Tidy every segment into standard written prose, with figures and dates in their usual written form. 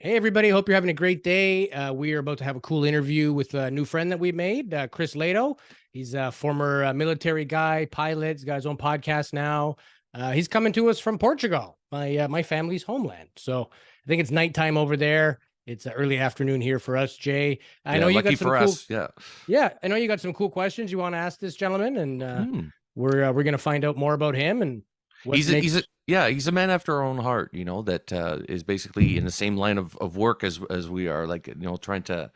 Hey, everybody. Hope you're having a great day. We are about to have a cool interview with a new friend that we made, Chris Lehto. He's a former military guy, pilot. He's got his own podcast now. He's coming to us from Portugal, my family's homeland. So I think it's nighttime over there. It's early afternoon here for us, Jay. I know you got some cool. Yeah, I know you got some cool questions you want to ask this gentleman, and we're going to find out more about him and what he's a man after our own heart, that is basically in the same line of work as we are, trying to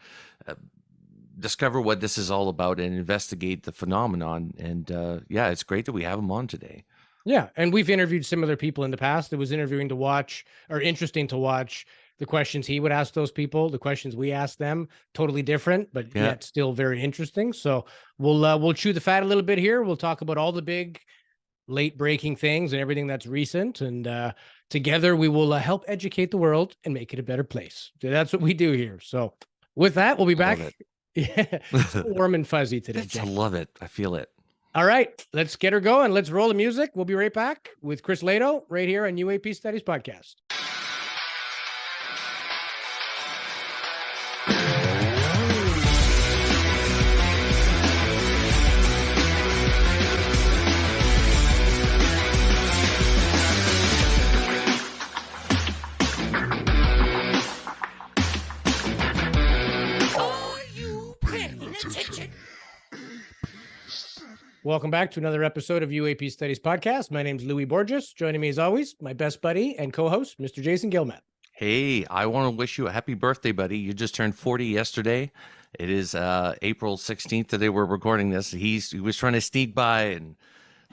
discover what this is all about and investigate the phenomenon. And it's great that we have him on today. Yeah, and we've interviewed similar people in the past. It was interesting to watch the questions he would ask those people, the questions we asked them, totally different, but yet still very interesting. So we'll chew the fat a little bit here. We'll talk about all the big late breaking things and everything that's recent. And together we will help educate the world and make it a better place. That's what we do here. So with that, we'll be back. Yeah, it's warm and fuzzy today. I love it. I feel it. All right, let's get her going. Let's roll the music. We'll be right back with Chris Lehto right here on UAP Studies Podcast. Welcome back to another episode of UAP Studies Podcast. My name is Louis Borges. Joining me as always, my best buddy and co-host, Mr. Jason Gilmet. Hey, I want to wish you a happy birthday, buddy. You just turned 40 yesterday. It is April 16th today we're recording this. He was trying to sneak by and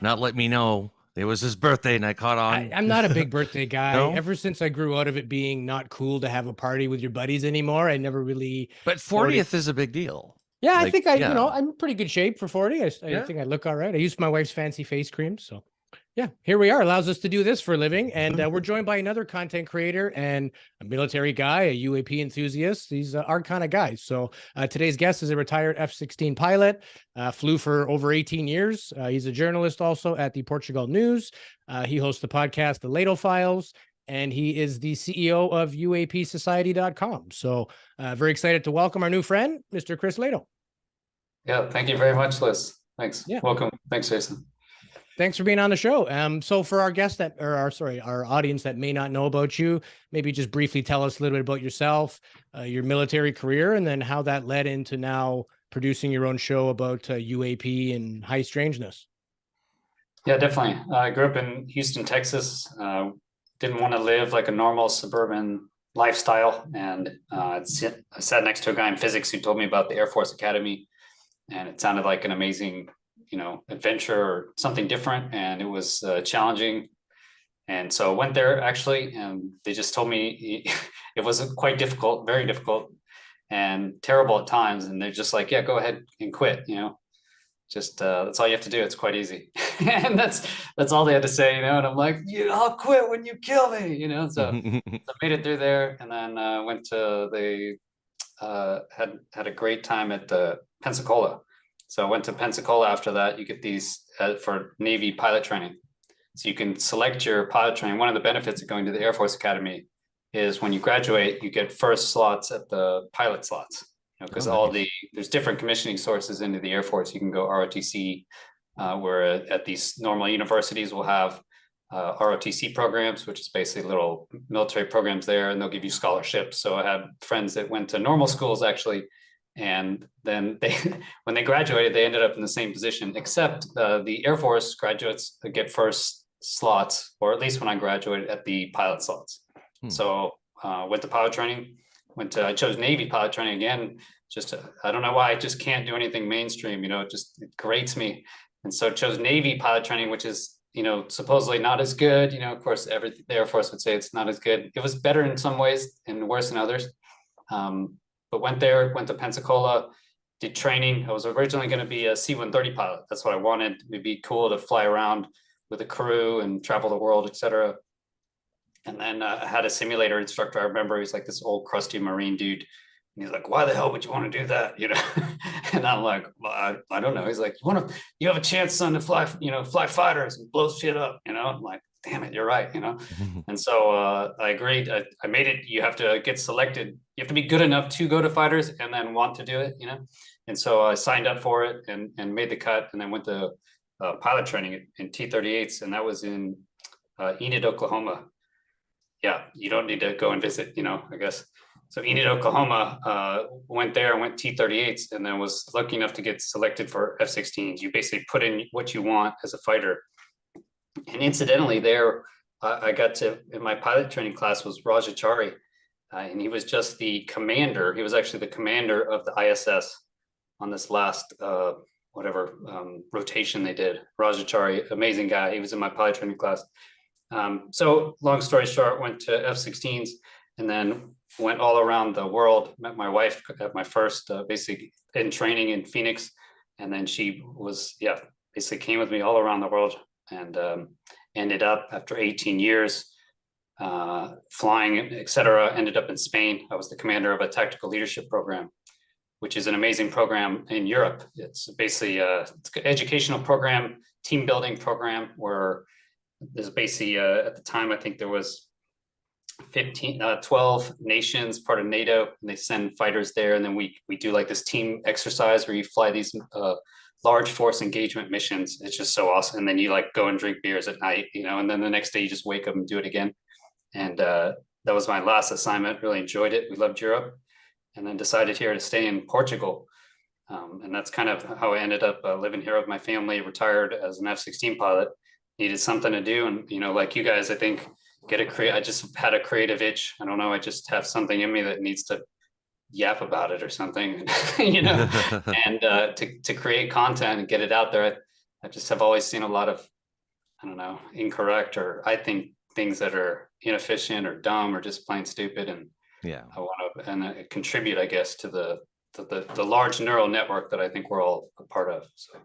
not let me know it was his birthday, and I caught on. I'm not a big birthday guy. No? Ever since I grew out of it being not cool to have a party with your buddies anymore, I never really... But 40th is a big deal. Yeah, I think I'm in pretty good shape for 40. I think I look all right. I used my wife's fancy face cream. So yeah, here we are. Allows us to do this for a living. And we're joined by another content creator and a military guy, a UAP enthusiast. These are our kind of guys. So today's guest is a retired F-16 pilot, flew for over 18 years. He's a journalist also at the Portugal News. He hosts the podcast, the Lehto Files. And he is the CEO of UAPsociety.com. So very excited to welcome our new friend, Mr. Chris Lehto. Yeah, thank you very much, Liz. Thanks. Yeah. Welcome. Thanks, Jason. Thanks for being on the show. So for our guests our audience that may not know about you, maybe just briefly tell us a little bit about yourself, your military career, and then how that led into now producing your own show about UAP and high strangeness. Yeah, definitely. I grew up in Houston, Texas. Didn't want to live like a normal suburban lifestyle. And I sat next to a guy in physics who told me about the Air Force Academy. And it sounded like an amazing, adventure or something different. And it was challenging. And so I went there actually, and they just told me it was quite difficult, very difficult and terrible at times. And they're just like, yeah, go ahead and quit, just that's all you have to do. It's quite easy. And that's all they had to say, and I'm like, I'll quit when you kill me, so I made it through there. And then went to had a great time at the Pensacola. So I went to Pensacola after that. You get these for Navy pilot training. So you can select your pilot training. One of the benefits of going to the Air Force Academy is when you graduate, you get first slots at the pilot slots. Because there's different commissioning sources into the Air Force. You can go ROTC, where at these normal universities will have ROTC programs, which is basically little military programs there, and they'll give you scholarships. So I had friends that went to normal schools actually, and then when they graduated, they ended up in the same position, except the Air Force graduates get first slots, or at least when I graduated, at the pilot slots. So went to pilot training. I chose Navy pilot training again. I don't know why, I just can't do anything mainstream, it grates me. And so chose Navy pilot training, which is, supposedly not as good. Of course, the Air Force would say it's not as good. It was better in some ways and worse in others. But went to Pensacola, did training. I was originally going to be a C-130 pilot. That's what I wanted. It'd be cool to fly around with a crew and travel the world, etc. And then I had a simulator instructor. I remember he was like this old crusty Marine dude. And he's like, why the hell would you want to do that? And I'm like, well, I don't know. He's like, you have a chance, son, to fly, fly fighters and blow shit up. I'm like, damn it, you're right, And so I agreed. I made it. You have to get selected. You have to be good enough to go to fighters and then want to do it, And so I signed up for it and made the cut, and then went to pilot training in T-38s, and that was in Enid, Oklahoma. Yeah, you don't need to go and visit, I guess. So Enid, Oklahoma, went there and went T-38s, and then was lucky enough to get selected for F-16s. You basically put in what you want as a fighter. And incidentally, there I got to, in my pilot training class was Rajachari, and he was just the commander. He was actually the commander of the ISS on this last rotation they did. Rajachari, amazing guy. He was in my pilot training class. So long story short, went to F-16s and then went all around the world. Met my wife at my first basic in training in Phoenix, and then she was basically came with me all around the world, and ended up after 18 years flying, etc. Ended up in Spain. I was the commander of a tactical leadership program, which is an amazing program in Europe. It's basically it's an educational program, team building program, where there's basically at the time I think there was 12 nations part of NATO, and they send fighters there, and then we do like this team exercise where you fly these large force engagement missions. It's just so awesome. And then you like go and drink beers at night, and then the next day you just wake up and do it again. And that was my last assignment. Really enjoyed it. We loved Europe, and then decided here to stay in Portugal. And that's kind of how I ended up living here with my family, retired as an F-16 pilot, needed something to do. And, like you guys, I think I just had a creative itch. I don't know. I just have something in me that needs to yap about it or something, and to create content and get it out there. I just have always seen a lot of, I don't know, incorrect, or I think things that are inefficient or dumb or just plain stupid. And I want to contribute, I guess, to the large neural network that I think we're all a part of. So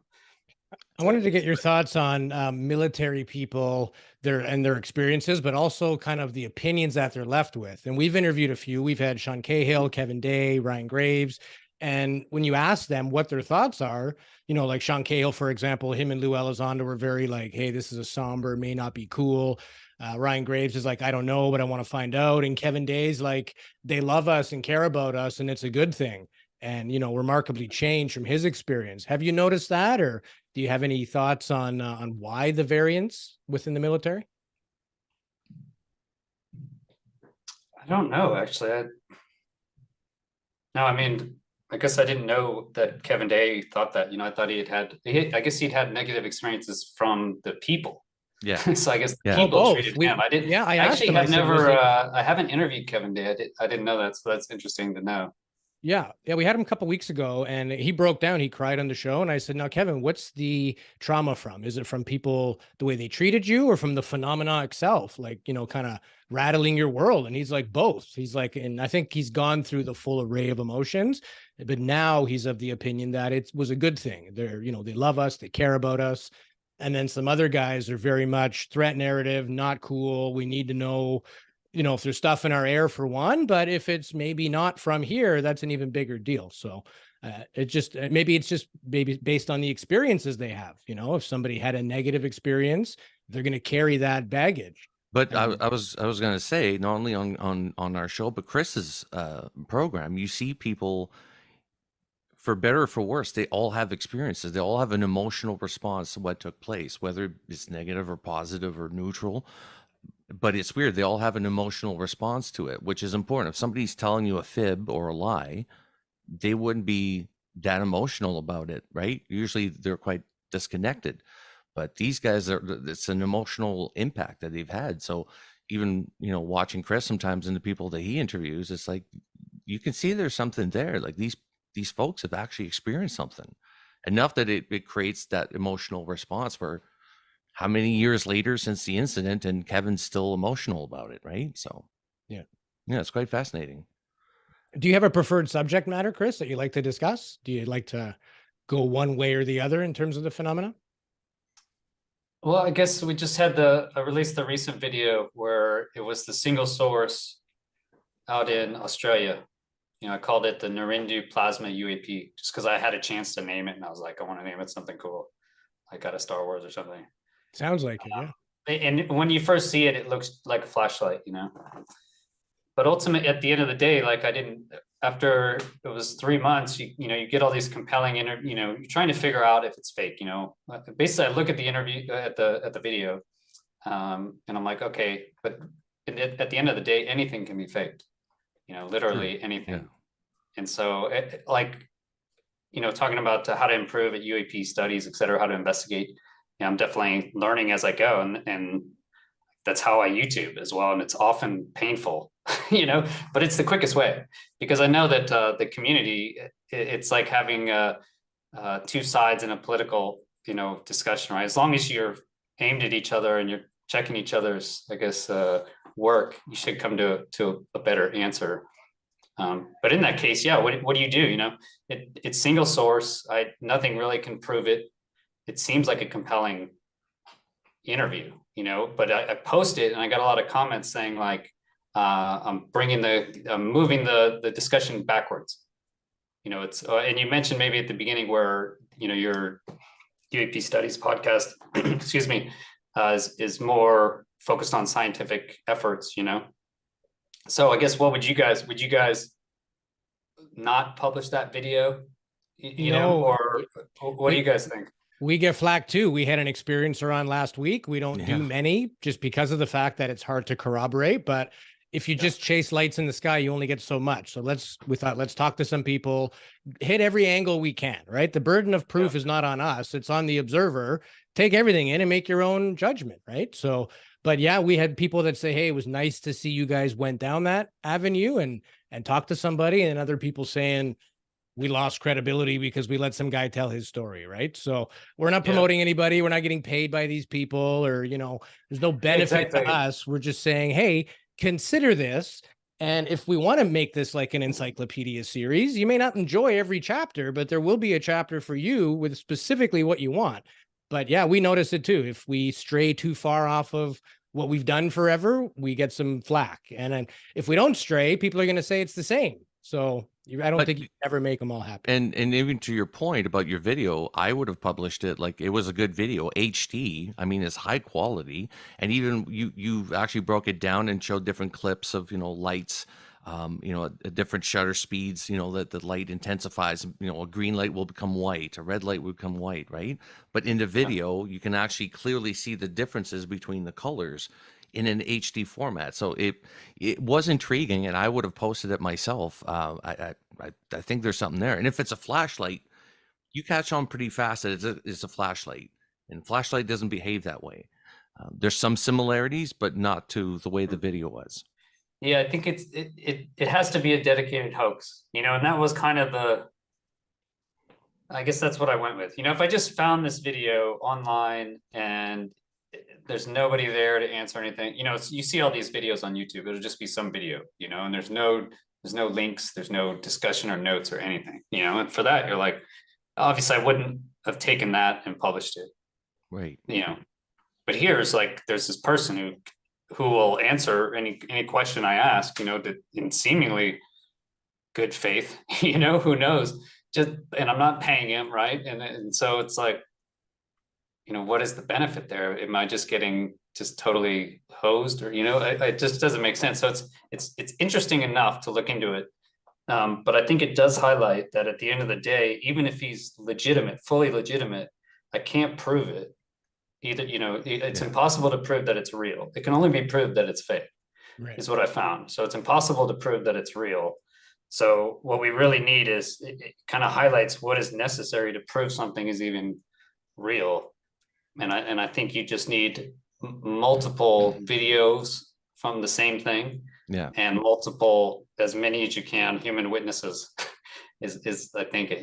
I wanted to get your thoughts on military people, their experiences, but also kind of the opinions that they're left with. And we've interviewed a few. We've had Sean Cahill, Kevin Day, Ryan Graves. And when you ask them what their thoughts are, like Sean Cahill, for example, him and Lou Elizondo were very like, hey, this is a somber, may not be cool. Ryan Graves is like, I don't know, but I want to find out. And Kevin Day's like, they love us and care about us, and it's a good thing. And, remarkably changed from his experience. Have you noticed that, or do you have any thoughts on why the variance within the military? I don't know, actually. I guess I didn't know that Kevin Day thought that. I thought I guess he'd had negative experiences from the people. Yeah. So I guess the people treated him. I didn't. Yeah, I actually have never. I haven't interviewed Kevin Day. I didn't know that. So that's interesting to know. Yeah. We had him a couple of weeks ago, and he broke down. He cried on the show, and I said, "Now, Kevin, what's the trauma from? Is it from people, the way they treated you, or from the phenomena itself? Like, kind of rattling your world?" And he's like, both. He's like, and I think he's gone through the full array of emotions, but now he's of the opinion that it was a good thing. They're, they love us, they care about us. And then some other guys are very much threat narrative, not cool. We need to know, if there's stuff in our air, for one, but if it's maybe not from here, that's an even bigger deal. So maybe it's just based on the experiences they have. If somebody had a negative experience, they're going to carry that baggage. But I was going to say, not only on our show, but Chris's program, you see people, for better or for worse, they all have experiences. They all have an emotional response to what took place, whether it's negative or positive or neutral. But it's weird. They all have an emotional response to it, which is important. If somebody's telling you a fib or a lie, they wouldn't be that emotional about it, right? Usually they're quite disconnected. But these guys it's an emotional impact that they've had. So even, watching Chris sometimes and the people that he interviews, it's like you can see there's something there. Like these folks have actually experienced something enough that it creates that emotional response where, how many years later since the incident, and Kevin's still emotional about it, right? So yeah, it's quite fascinating. Do you have a preferred subject matter, Chris, that you like to discuss? Do you like to go one way or the other in terms of the phenomena? Well, I guess we just had released the recent video where it was the single source out in Australia. I called it the Narindu Plasma UAP, just because I had a chance to name it, and I was like, I want to name it something cool, like out of Star Wars or something. Sounds like it, yeah. and when you first see it, it looks like a flashlight, but ultimately at the end of the day, like after it was 3 months, you get all these compelling you're trying to figure out if it's fake, basically I look at the interview at the video, and I'm like, okay, but at the end of the day, anything can be faked, literally anything. Yeah. And so talking about how to improve at UAP studies, et cetera, how to investigate, I'm definitely learning as I go. And that's how I YouTube as well. And it's often painful, but it's the quickest way, because I know that the community, it's like having two sides in a political, discussion, right? As long as you're aimed at each other and you're checking each other's, I guess, work, you should come to a better answer. But in that case, yeah, what do you do? It's single source. Nothing really can prove it. It seems like a compelling interview, but I post it and I got a lot of comments saying like, I'm moving the discussion backwards. It's, and you mentioned maybe at the beginning where, your UAP Studies podcast, excuse me, is more focused on scientific efforts, So I guess would you guys not publish that video, or what do you guys think? We get flack too. We had an experiencer on last week. We don't do many just because of the fact that it's hard to corroborate. But if you just chase lights in the sky, you only get so much. So we thought, let's talk to some people, hit every angle we can, right? The burden of proof is not on us. It's on the observer. Take everything in and make your own judgment, right? So, but yeah, we had people that say, hey, it was nice to see you guys went down that avenue and talk to somebody, and other people saying, we lost credibility because we let some guy tell his story, right? So we're not promoting anybody. We're not getting paid by these people, or, there's no benefit to us. We're just saying, hey, consider this. And if we want to make this like an encyclopedia series, you may not enjoy every chapter, but there will be a chapter for you with specifically what you want. But yeah, we notice it too. If we stray too far off of what we've done forever, we get some flack. And then if we don't stray, people are going to say it's the same. So I don't think you can ever make them all happy. And even to your point about your video, I would have published it like it was a good video, HD. I mean, it's high quality, and even you actually broke it down and showed different clips of lights, at different shutter speeds. That the light intensifies. A green light will become white, a red light will become white, right? But in the video, you can actually clearly see the differences between the colors in an HD format. So it was intriguing, and I would have posted it myself. I think there's something there. And if it's a flashlight, you catch on pretty fast that it's a flashlight, and flashlight doesn't behave that way. There's some similarities, but not to the way the video was. Yeah, I think it has to be a dedicated hoax, and that was kind of I guess that's what I went with. If I just found this video online and there's nobody there to answer anything, you see all these videos on YouTube, it'll just be some video, and there's no links, there's no discussion or notes or anything, and for that, you're like, obviously I wouldn't have taken that and published it. Right. But here's like, there's this person who will answer any question I ask, in seemingly good faith, who knows, and I'm not paying him. Right. And so it's like, what is the benefit there? Am I just getting totally hosed, or, it just doesn't make sense. So it's interesting enough to look into it. But I think it does highlight that at the end of the day, even if he's legitimate, fully legitimate, I can't prove it either. It's impossible to prove that it's real. It can only be proved that it's fake, is what I found. So it's impossible to prove that it's real. So what we really need is, it kind of highlights what is necessary to prove something is even real. And I think you just need multiple videos from the same thing, and as many as you can, human witnesses is I think,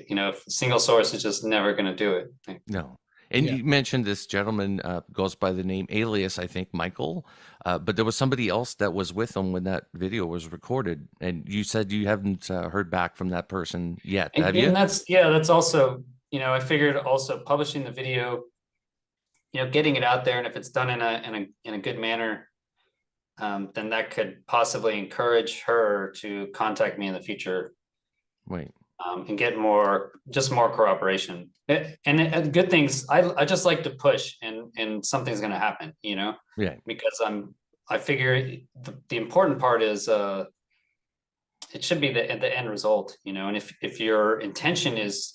single source is just never going to do it. No. And you mentioned this gentleman goes by the name alias, I think, Michael, but there was somebody else that was with him when that video was recorded, and you said you haven't heard back from that person yet, have you? And that's also, I figured also publishing the video, getting it out there, and if it's done in a good manner, then that could possibly encourage her to contact me in the future. Right. and get more corroboration. And good things. I just like to push, and something's going to happen, Yeah. because I figure the important part is it should be the end result, and if your intention is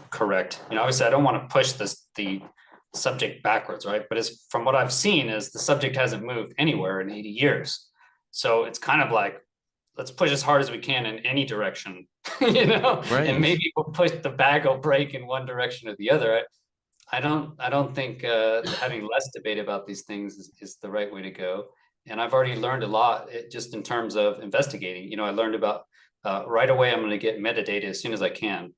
correct, obviously I don't want to push the subject backwards, right? But from what I've seen is the subject hasn't moved anywhere in 80 years. So it's kind of like, let's push as hard as we can in any direction, Right. and maybe we'll push, the bag will break in one direction or the other. I don't think having less debate about these things is the right way to go. And I've already learned a lot just in terms of investigating. I learned about right away, I'm going to get metadata as soon as I can,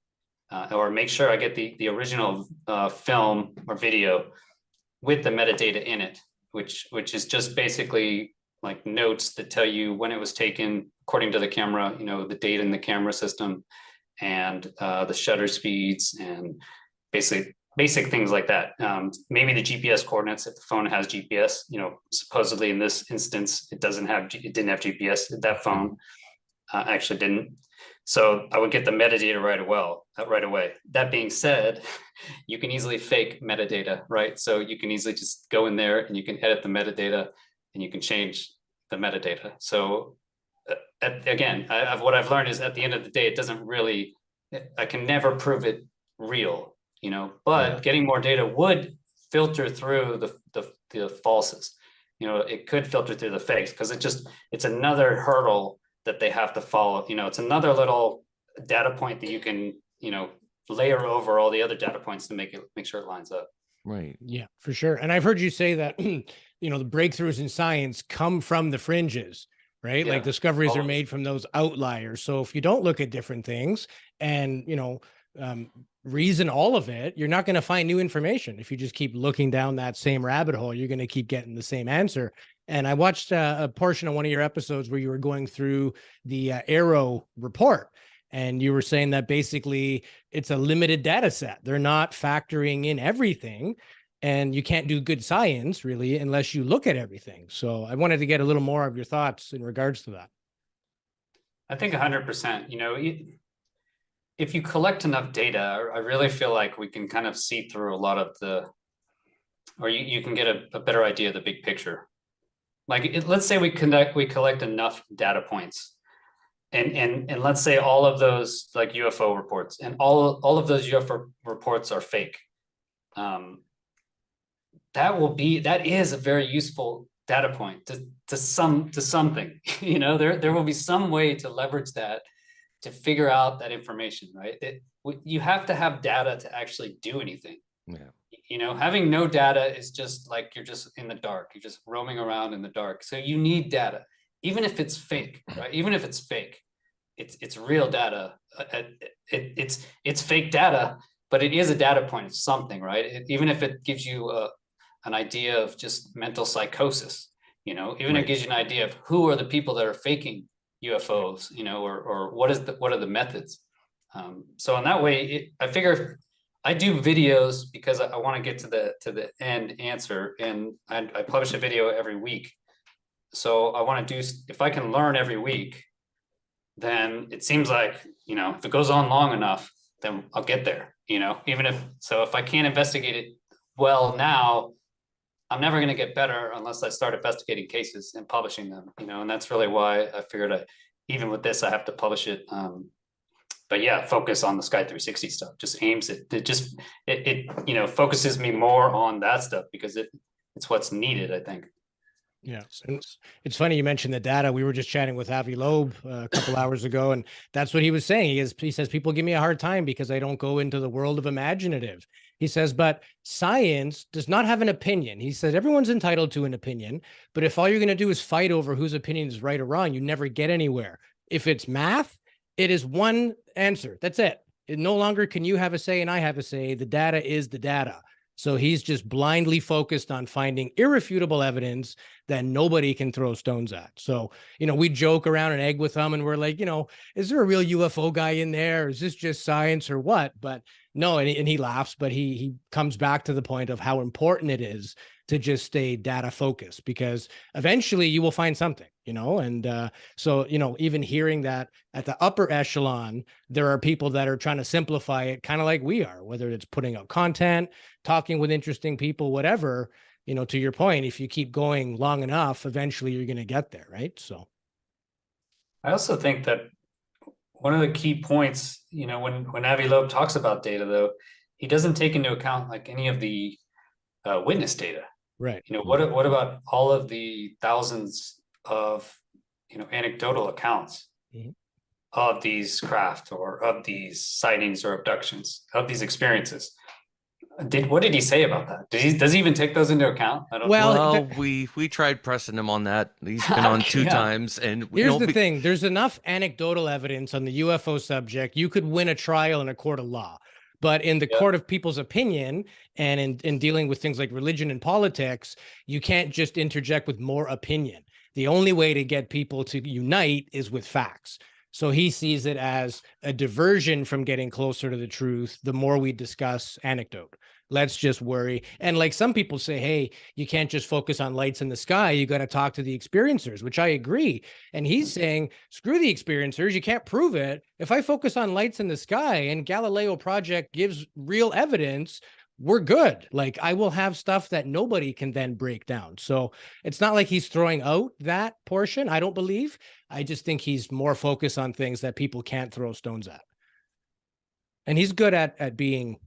or make sure I get the original film or video with the metadata in it, which is just basically like notes that tell you when it was taken according to the camera, the data in the camera system, and the shutter speeds, and basic things like that. Maybe the GPS coordinates if the phone has GPS. Supposedly in this instance, it didn't have GPS. That phone actually didn't. So I would get the metadata right away. That being said, you can easily fake metadata, right? So you can easily just go in there and you can edit the metadata, and you can change the metadata. So again, what I've learned is at the end of the day, it doesn't really, I can never prove it real, but getting more data would filter through the falses. It could filter through the fakes, because it's another hurdle that they have to follow. It's another little data point that you can, layer over all the other data points to make sure it lines up. Right. Yeah, for sure. And I've heard you say that, the breakthroughs in science come from the fringes, right? Yeah, like discoveries always. are made from those outliers. So if you don't look at different things and, reason all of it, you're not going to find new information. If you just keep looking down that same rabbit hole, you're going to keep getting the same answer. And I watched a portion of one of your episodes where you were going through the Arrow report, and you were saying that basically it's a limited data set. They're not factoring in everything, and you can't do good science really unless you look at everything. So I wanted to get a little more of your thoughts in regards to that. I think 100%, if you collect enough data, I really feel like we can kind of see through a lot of or you can get a better idea of the big picture. Like let's say we collect enough data points, and let's say all of those like UFO reports, and all of those UFO reports are fake. That is a very useful data point to something. There will be some way to leverage that to figure out that information, right? You have to have data to actually do anything. Yeah. Having no data is just like you're just in the dark. You're just roaming around in the dark. So you need data, even if it's fake, right? Even if it's fake, it's real data. It's fake data, but it is a data point of something, right? Even if it gives you an idea of just mental psychosis, even it gives you an idea of who are the people that are faking UFOs, or what are the methods. So in that way, I figure I do videos because I want to get to the end answer, and I publish a video every week. So I want to if I can learn every week, then it seems like, if it goes on long enough, then I'll get there, if I can't investigate it well now, I'm never going to get better unless I start investigating cases and publishing them, and that's really why I figured even with this, I have to publish it. But yeah, focus on the Sky 360 stuff, just aims it focuses me more on that stuff because it's what's needed, I think. Yeah. And it's funny you mentioned the data. We were just chatting with Avi Loeb a couple hours ago, and that's what he was saying. He says, people give me a hard time because I don't go into the world of imaginative. He says, but science does not have an opinion. He said, everyone's entitled to an opinion, but if all you're going to do is fight over whose opinion is right or wrong, you never get anywhere. If it's math, it is one answer. That's it. No longer can you have a say and I have a say. The data is the data. So he's just blindly focused on finding irrefutable evidence that nobody can throw stones at. So, we joke around and egg with them and we're like, is there a real UFO guy in there? Is this just science or what? But no, and he laughs, but he comes back to the point of how important it is to just stay data focused, because eventually you will find something, and so, even hearing that at the upper echelon, there are people that are trying to simplify it, kind of like we are, whether it's putting out content, talking with interesting people, whatever, to your point, if you keep going long enough, eventually you're going to get there, right? So I also think that one of the key points, when Avi Loeb talks about data, though, he doesn't take into account like any of the witness data. Right. What about all of the thousands of, anecdotal accounts of these craft or of these sightings or abductions, of these experiences? What did he say about that? Does he even take those into account? I don't know. Well, we tried pressing him on that. He's been on two times, and here's the thing: there's enough anecdotal evidence on the UFO subject. You could win a trial in a court of law, but in the court of people's opinion, and in dealing with things like religion and politics, you can't just interject with more opinion. The only way to get people to unite is with facts. So he sees it as a diversion from getting closer to the truth. The more we discuss anecdote, let's just worry. And like some people say, hey, you can't just focus on lights in the sky. You got to talk to the experiencers, which I agree. And he's saying, screw the experiencers. You can't prove it. If I focus on lights in the sky and Galileo Project gives real evidence, we're good. Like, I will have stuff that nobody can then break down. So it's not like he's throwing out that portion, I don't believe. I just think he's more focused on things that people can't throw stones at. And he's good at being,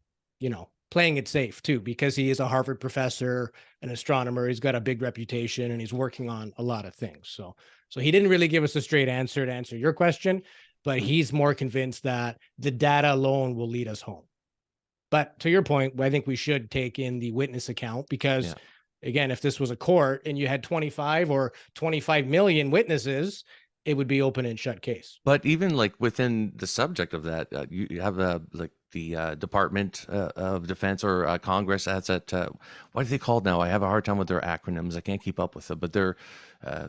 playing it safe too, because he is a Harvard professor, an astronomer. He's got a big reputation and he's working on a lot of things. So he didn't really give us a straight answer to answer your question, but he's more convinced that the data alone will lead us home. But to your point, I think we should take in the witness account, because again, if this was a court and you had 25 or 25 million witnesses, it would be open and shut case. But even like within the subject of that, you have like the Department of Defense or Congress has that, what are they called now? I have a hard time with their acronyms. I can't keep up with them, but their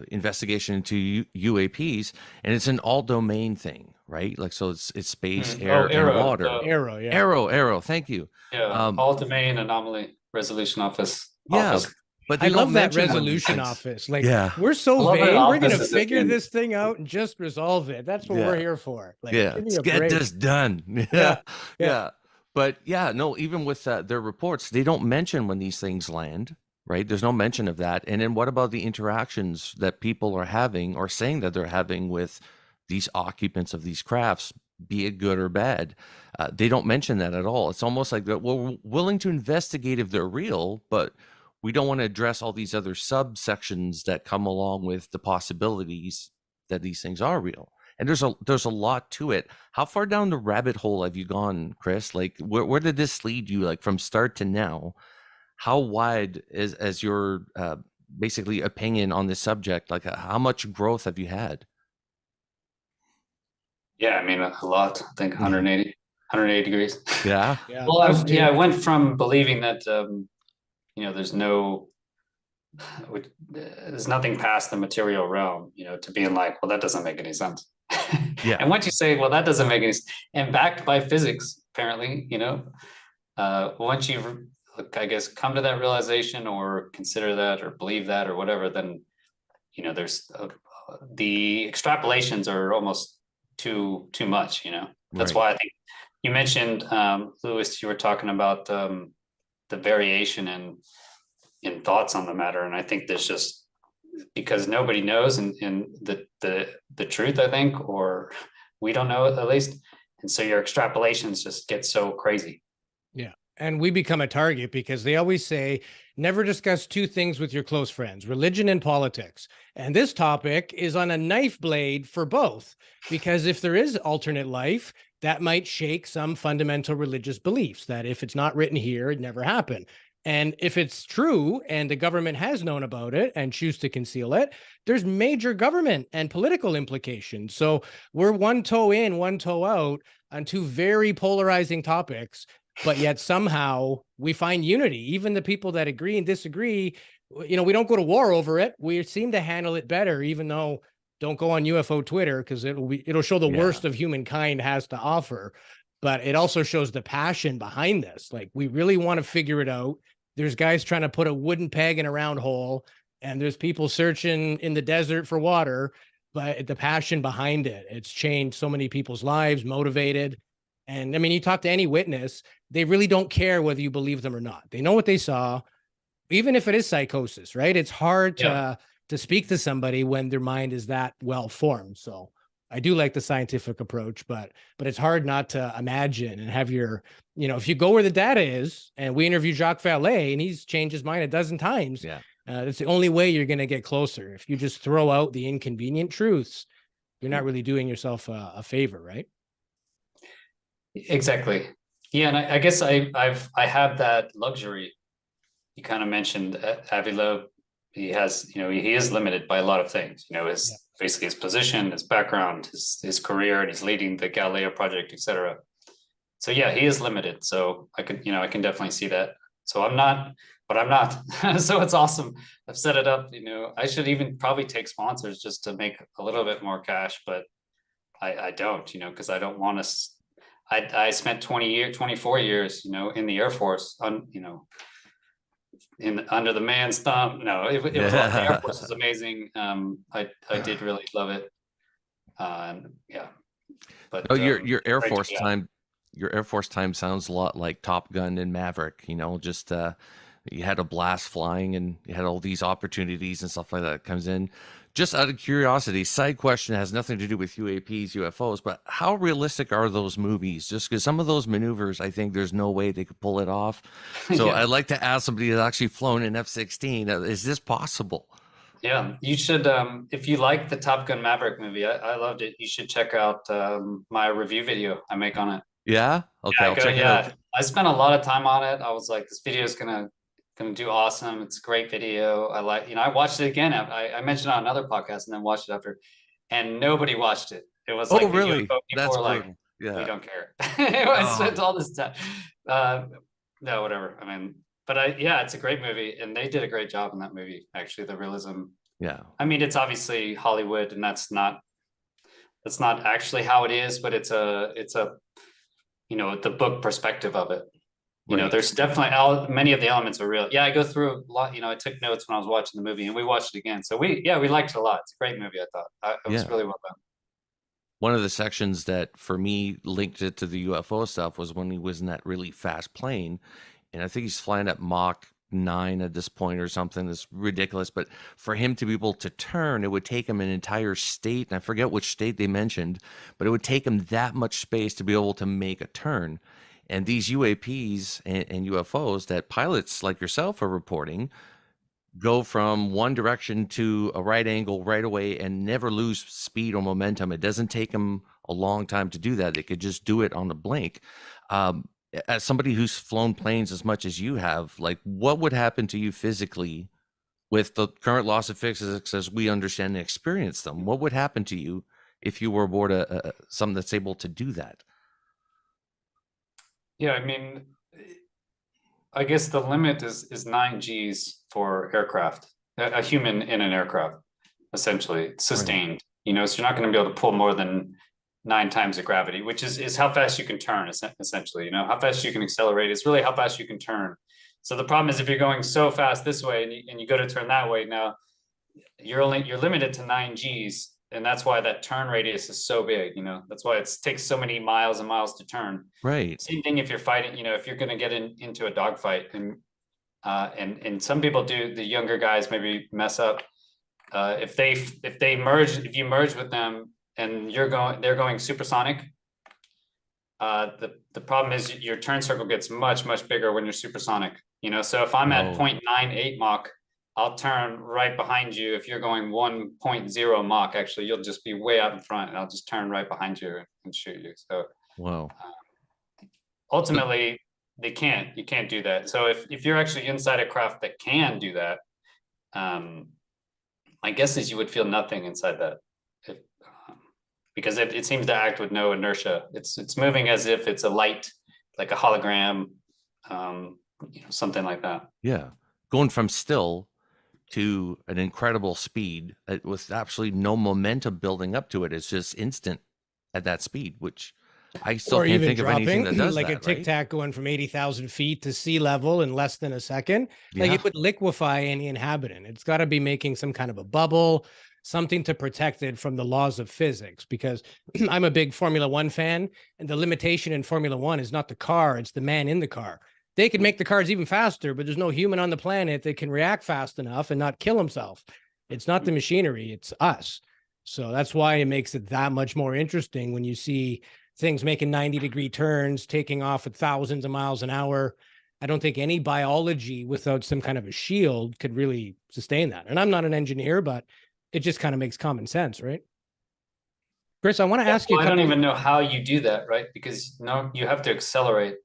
investigation into UAPs, and it's an all domain thing, right? Like, so it's space, air, and water. Arrow. Thank you. Yeah, all domain anomaly resolution office. But I love that resolution office. Like, we're so vague. We're going to figure this thing out and just resolve it. That's what we're here for. Like, let's get this done. But no, even with their reports, they don't mention when these things land, right? There's no mention of that. And then what about the interactions that people are having or saying that they're having with these occupants of these crafts, be it good or bad? They don't mention that at all. It's almost like we're willing to investigate if they're real, but we don't want to address all these other subsections that come along with the possibilities that these things are real. And there's a lot to it. How far down the rabbit hole have you gone, Chris? Like, where did this lead you, like, from start to now? How wide is your basically opinion on this subject? Like, how much growth have you had? Yeah, I mean, a lot. I think 180 degrees. Yeah. Well, I went from believing that there's nothing past the material realm, to being like, well, that doesn't make any sense. And once you say, well, that doesn't make any sense, and backed by physics, apparently, once you, I guess, come to that realization or consider that or believe that or whatever, then, there's the extrapolations are almost too much, That's why I think you mentioned, Lewis, you were talking about the variation in thoughts on the matter. And I think there's just, because nobody knows and the truth, I think, or we don't know at least. And so your extrapolations just get so crazy. Yeah. And we become a target because they always say, never discuss two things with your close friends, religion and politics. And this topic is on a knife blade for both, because if there is alternate life, that might shake some fundamental religious beliefs that if it's not written here, it never happened. And if it's true and the government has known about it and choose to conceal it, there's major government and political implications. So we're one toe in, one toe out on two very polarizing topics, but yet somehow we find unity. Even the people that agree and disagree, we don't go to war over it. We seem to handle it better, even though don't go on UFO Twitter, because it'll show the worst of humankind has to offer. But it also shows the passion behind this. Like, we really want to figure it out. there's guys trying to put a wooden peg in a round hole, and there's people searching in the desert for water, but the passion behind it, it's changed so many people's lives, motivated. And I mean, you talk to any witness, they really don't care whether you believe them or not. They know what they saw, even if it is psychosis, right? It's hard to speak to somebody when their mind is that well formed. So I do like the scientific approach, but it's hard not to imagine and have your, if you go where the data is, and we interviewed Jacques Vallée and he's changed his mind a dozen times. Yeah. That's the only way you're going to get closer. If you just throw out the inconvenient truths, you're not really doing yourself a favor, right? Exactly. Yeah, and I guess I have that luxury. You kind of mentioned Avi Loeb. He has, he is limited by a lot of things. Basically his position, his background, his career, and he's leading the Galileo project, etc. So yeah, he is limited. So I can definitely see that. So I'm not. So it's awesome. I've set it up. I should even probably take sponsors just to make a little bit more cash, but I don't. Because I don't want to. I spent 24 years, in the Air Force, under the man's thumb. No, it was the Air Force was amazing. I did really love it. Yeah. But your Air Force time. Your Air Force time sounds a lot like Top Gun and Maverick. Just you had a blast flying, and you had all these opportunities and stuff like that comes in. Just out of curiosity, side question, has nothing to do with UAPs, UFOs, but how realistic are those movies? Just because some of those maneuvers, I think there's no way they could pull it off. So I'd like to ask somebody that's actually flown an F-16, is this possible? Yeah, you should. If you like the Top Gun Maverick movie, I loved it. You should check out my review video I make on it. Yeah? Okay, I'll check it out. I spent a lot of time on it. I was like, this video is gonna do awesome. It's a great video. I watched it again. I mentioned it on another podcast and then watched it after, and nobody watched it. It was like, really? People were like, we don't care. I spent all this time. No, whatever. I mean, but it's a great movie, and they did a great job in that movie. Actually, the realism. Yeah. I mean, it's obviously Hollywood, and that's not actually how it is, but it's a the book perspective of it. There's definitely many of the elements are real. Yeah, I go through a lot. I took notes when I was watching the movie, and we watched it again. So we liked it a lot. It's a great movie. I thought it was really well done. One of the sections that for me linked it to the UFO stuff was when he was in that really fast plane, and I think he's flying at Mach 9 at this point or something. It's ridiculous, but for him to be able to turn, it would take him an entire state, and I forget which state they mentioned, but it would take him that much space to be able to make a turn. And these UAPs and UFOs that pilots like yourself are reporting go from one direction to a right angle right away and never lose speed or momentum. It doesn't take them a long time to do that. They could just do it on the blink. As somebody who's flown planes as much as you have, like, what would happen to you physically with the current laws of physics as we understand and experience them? What would happen to you if you were aboard something that's able to do that? Yeah, I mean, I guess the limit is 9 Gs for aircraft, a human in an aircraft, essentially sustained. Right. So you're not going to be able to pull more than 9 times the gravity, which is how fast you can turn, essentially. How fast you can accelerate. It's really how fast you can turn. So the problem is if you're going so fast this way and you go to turn that way, now you're limited to 9 Gs. And that's why that turn radius is so big, that's why it takes so many miles and miles to turn. Right. Same thing if you're fighting, if you're going to get into a dogfight, and some people do, the younger guys maybe mess up. If you merge with them and they're going supersonic, the problem is your turn circle gets much, much bigger when you're supersonic, so if I'm at 0.98 Mach, I'll turn right behind you. If you're going 1.0 Mach, actually, you'll just be way out in front, and I'll just turn right behind you and shoot you. So, wow. Ultimately, you can't do that. So if you're actually inside a craft that can do that, my guess is you would feel nothing inside that, because it seems to act with no inertia. It's moving as if it's a light, like a hologram, something like that. Yeah, going from still to an incredible speed with absolutely no momentum building up to it. It's just instant at that speed, which I still Or can't even think of anything that dropping does like a that, tic right? tac going from 80,000 feet to sea level in less than a second. Like Yeah. it would liquefy any inhabitant. It's got to be making some kind of a bubble, something to protect it from the laws of physics. Because I'm a big Formula One fan, and the limitation in Formula One is not the car, it's the man in the car. They can make the cars even faster, but there's no human on the planet that can react fast enough and not kill himself. It's not the machinery, it's us. So that's why it makes it that much more interesting when you see things making 90-degree turns, taking off at thousands of miles an hour. I don't think any biology without some kind of a shield could really sustain that. And I'm not an engineer, but it just kind of makes common sense, right? Chris, I want to ask you. Well, I don't even know how you do that, right? Because no, you have to accelerate.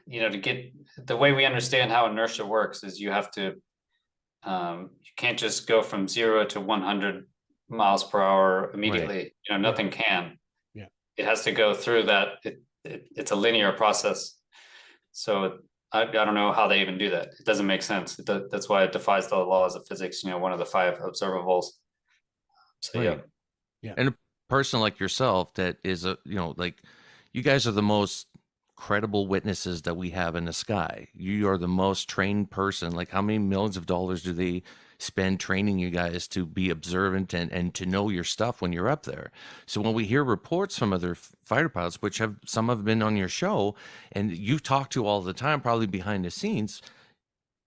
To get the way we understand how inertia works is you have to. You can't just go from 0 to 100 miles per hour immediately. Right. Nothing can. Yeah. It has to go through that. It's a linear process. So I don't know how they even do that. It doesn't make sense. That's why it defies the laws of physics. One of the 5 observables. So Right. Yeah. And a person like yourself that is like you guys are the most credible witnesses that we have in the sky. You are the most trained person. Like how many millions of dollars do they spend training you guys to be observant and to know your stuff when you're up there? So when we hear reports from other fighter pilots, which some have been on your show and you talk to all the time, probably behind the scenes,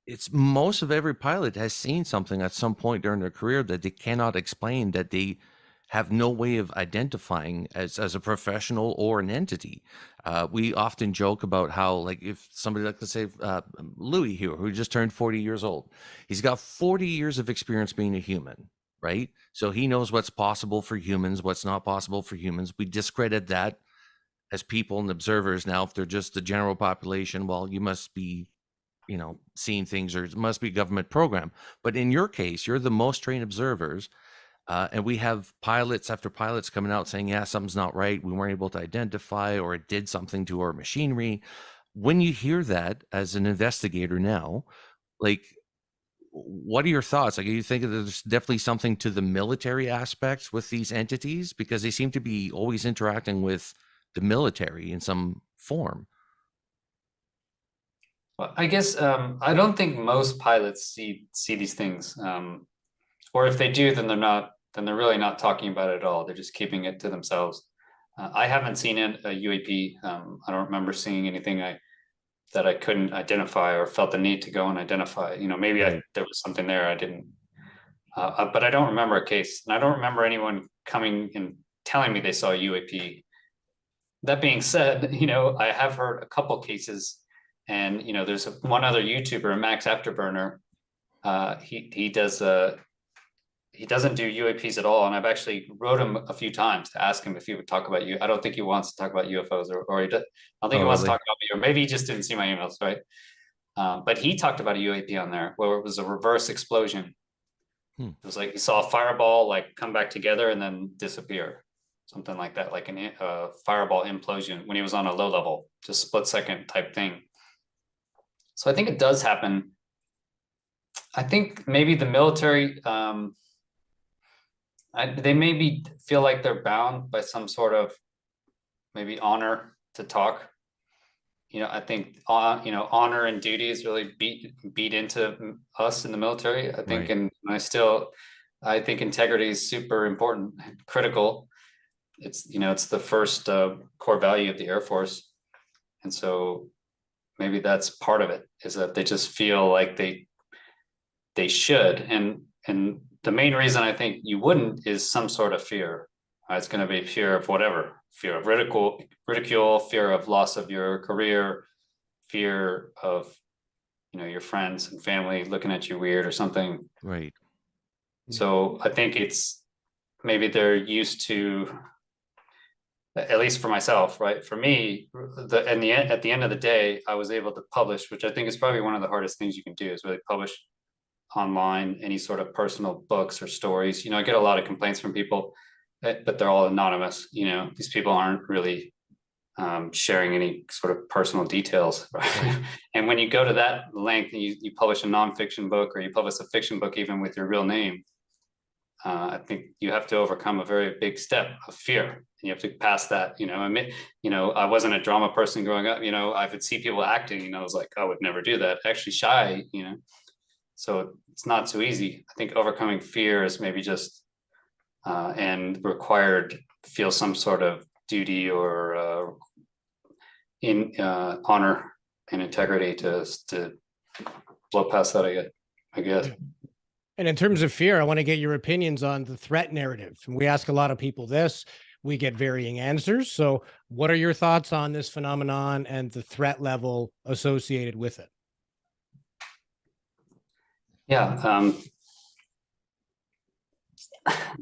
it's most of every pilot has seen something at some point during their career that they cannot explain, that they have no way of identifying as a professional or an entity. We often joke about how, like, if somebody, like, let's say Louis here, who just turned 40 years old, he's got 40 years of experience being a human, right? So he knows what's possible for humans, what's not possible for humans. We discredit that as people and observers now. If they're just the general population, well, you must be seeing things, or it must be government program. But in your case, you're the most trained observers, and we have pilots after pilots coming out saying, yeah, something's not right, we weren't able to identify, or it did something to our machinery. When you hear that as an investigator now, like, what are your thoughts? Like, do you think that there's definitely something to the military aspects with these entities, because they seem to be always interacting with the military in some form? Well, I guess I don't think most pilots see these things, or if they do, then they're really not talking about it at all. They're just keeping it to themselves. I haven't seen a UAP. I don't remember seeing anything that I couldn't identify or felt the need to go and identify. Maybe Right. there was something there I didn't, but I don't remember a case, and I don't remember anyone coming and telling me they saw a UAP. That being said, I have heard a couple cases. And there's one other YouTuber, Max Afterburner. He doesn't do UAPs at all, and I've actually wrote him a few times to ask him if he would talk about you. I don't think he wants to talk about UFOs, or he does. I don't think he wants to talk about me, or maybe he just didn't see my emails, right? But he talked about a UAP on there where it was a reverse explosion. It was like he saw a fireball like come back together and then disappear, something like that, like a fireball implosion when he was on a low level, just split second type thing. So I think it does happen. I think maybe the military, they maybe feel like they're bound by some sort of maybe honor to talk. I think honor and duty is really beat into us in the military. I think, Right. and I think integrity is super important, critical. It's it's the first core value of the Air Force, and so maybe that's part of it, is that they just feel like they should. And the main reason I think you wouldn't is some sort of fear. It's going to be fear of whatever, fear of ridicule, fear of loss of your career, fear of, your friends and family looking at you weird or something. Right. So I think it's maybe they're used to, at least for myself, right? For me, at the end of the day, I was able to publish, which I think is probably one of the hardest things you can do, is really publish online any sort of personal books or stories. I get a lot of complaints from people, but they're all anonymous. These people aren't really sharing any sort of personal details. Right? And when you go to that length and you publish a nonfiction book, or you publish a fiction book, even with your real name, I think you have to overcome a very big step of fear. And you have to pass that, I wasn't a drama person growing up, I would see people acting, I was like, I would never do that. Actually shy, so it's not so easy. I think overcoming fear is maybe just, and required feel some sort of duty or in honor and integrity to blow past that, I guess. And in terms of fear, I want to get your opinions on the threat narrative. We ask a lot of people this, we get varying answers. So what are your thoughts on this phenomenon and the threat level associated with it? Yeah.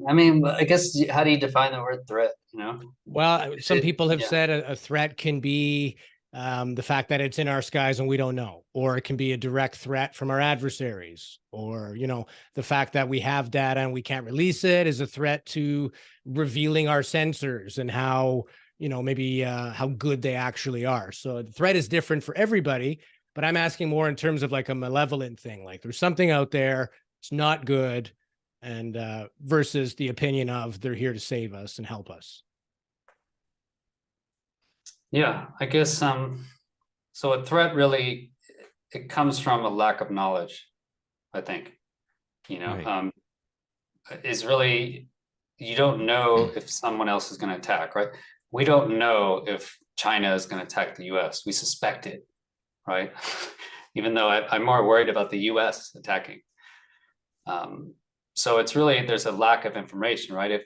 I mean, I guess, how do you define the word threat, Well, some people have said a threat can be the fact that it's in our skies and we don't know, or it can be a direct threat from our adversaries, or, the fact that we have data and we can't release it is a threat to revealing our sensors and how, maybe how good they actually are. So the threat is different for everybody, but I'm asking more in terms of like a malevolent thing, like there's something out there, it's not good, and versus the opinion of they're here to save us and help us. Yeah, I guess, so a threat really, it comes from a lack of knowledge, I think, Right. Is really, you don't know if someone else is going to attack, right? We don't know if China is going to attack the US. We suspect it, right? Even though I'm more worried about the US attacking. So it's really, there's a lack of information, right? If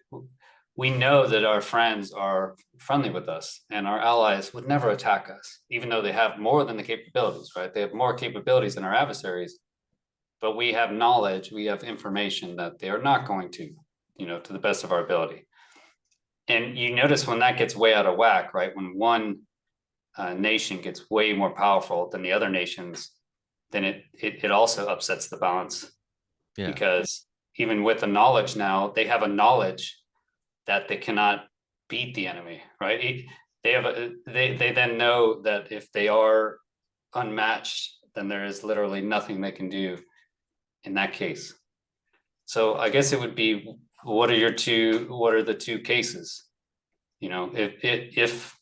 we know that our friends are friendly with us and our allies would never attack us, even though they have more than the capabilities, right? They have more capabilities than our adversaries, but we have knowledge, we have information that they are not going to, to the best of our ability. And you notice when that gets way out of whack, right? When one nation gets way more powerful than the other nations, then it also upsets the balance. Yeah. Because even with the knowledge now, they have a knowledge that they cannot beat the enemy, right? They then know that if they are unmatched, then there is literally nothing they can do in that case. So I guess it would be, what are the two cases? If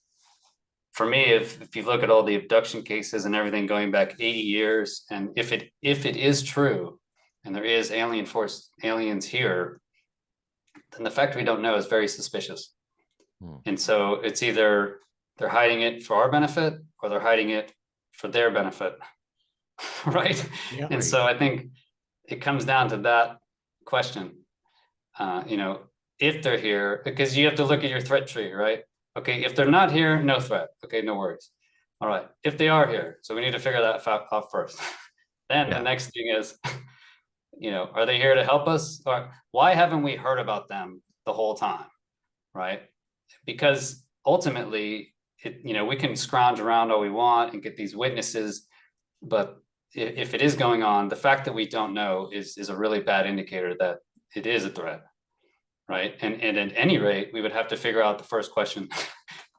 for me, if you look at all the abduction cases and everything going back 80 years, and if it is true, and there is aliens here, then the fact we don't know is very suspicious. And so it's either they're hiding it for our benefit or they're hiding it for their benefit, right? Yeah, and right. So I think it comes down to that question, if they're here, because you have to look at your threat tree, right? Okay, if they're not here, no threat. Okay, no worries. All right, if they are here, so we need to figure that out first. Then the next thing is, are they here to help us? Or why haven't we heard about them the whole time, right? Because ultimately, we can scrounge around all we want and get these witnesses, but if it is going on, the fact that we don't know is a really bad indicator that it is a threat, right? And at any rate, we would have to figure out the first question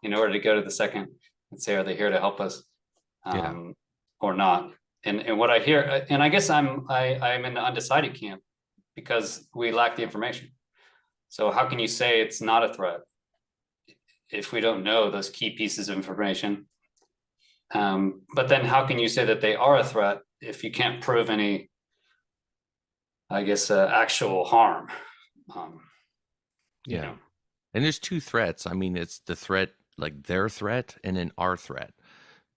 in order to go to the second and say, are they here to help us or not? And what I hear, and I guess I'm in the undecided camp because we lack the information. So how can you say it's not a threat if we don't know those key pieces of information? But then how can you say that they are a threat if you can't prove any, I guess, actual harm? And there's two threats. I mean, it's the threat, like their threat, and then our threat,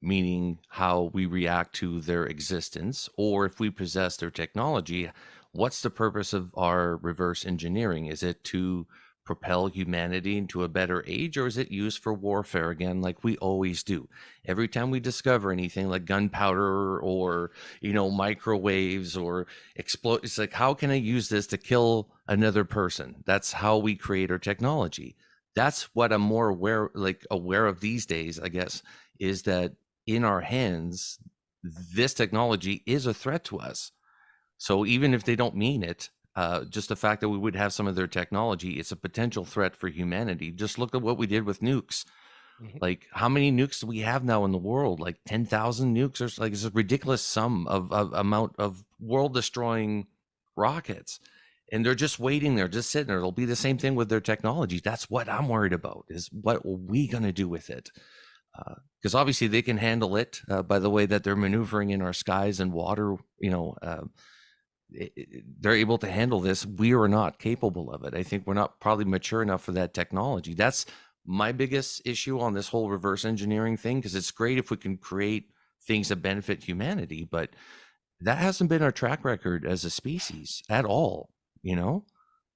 meaning how we react to their existence, or if we possess their technology, what's the purpose of our reverse engineering? Is it to propel humanity into a better age, or is it used for warfare again, like we always do? Every time we discover anything like gunpowder or, microwaves or explode, it's like, how can I use this to kill another person? That's how we create our technology. That's what I'm more aware of these days, I guess, is that in our hands, this technology is a threat to us. So even if they don't mean it, just the fact that we would have some of their technology, it's a potential threat for humanity. Just look at what we did with nukes. Mm-hmm. Like, how many nukes do we have now in the world? Like 10,000 nukes, or like, it's a ridiculous sum of amount of world destroying rockets. and they're just waiting there, just sitting there. It'll be the same thing with their technology. That's what I'm worried about, is what are we going to do with it? Because obviously they can handle it by the way that they're maneuvering in our skies and water. They're able to handle this. We are not capable of it. I think we're not probably mature enough for that technology. That's my biggest issue on this whole reverse engineering thing, because it's great if we can create things that benefit humanity, but that hasn't been our track record as a species at all.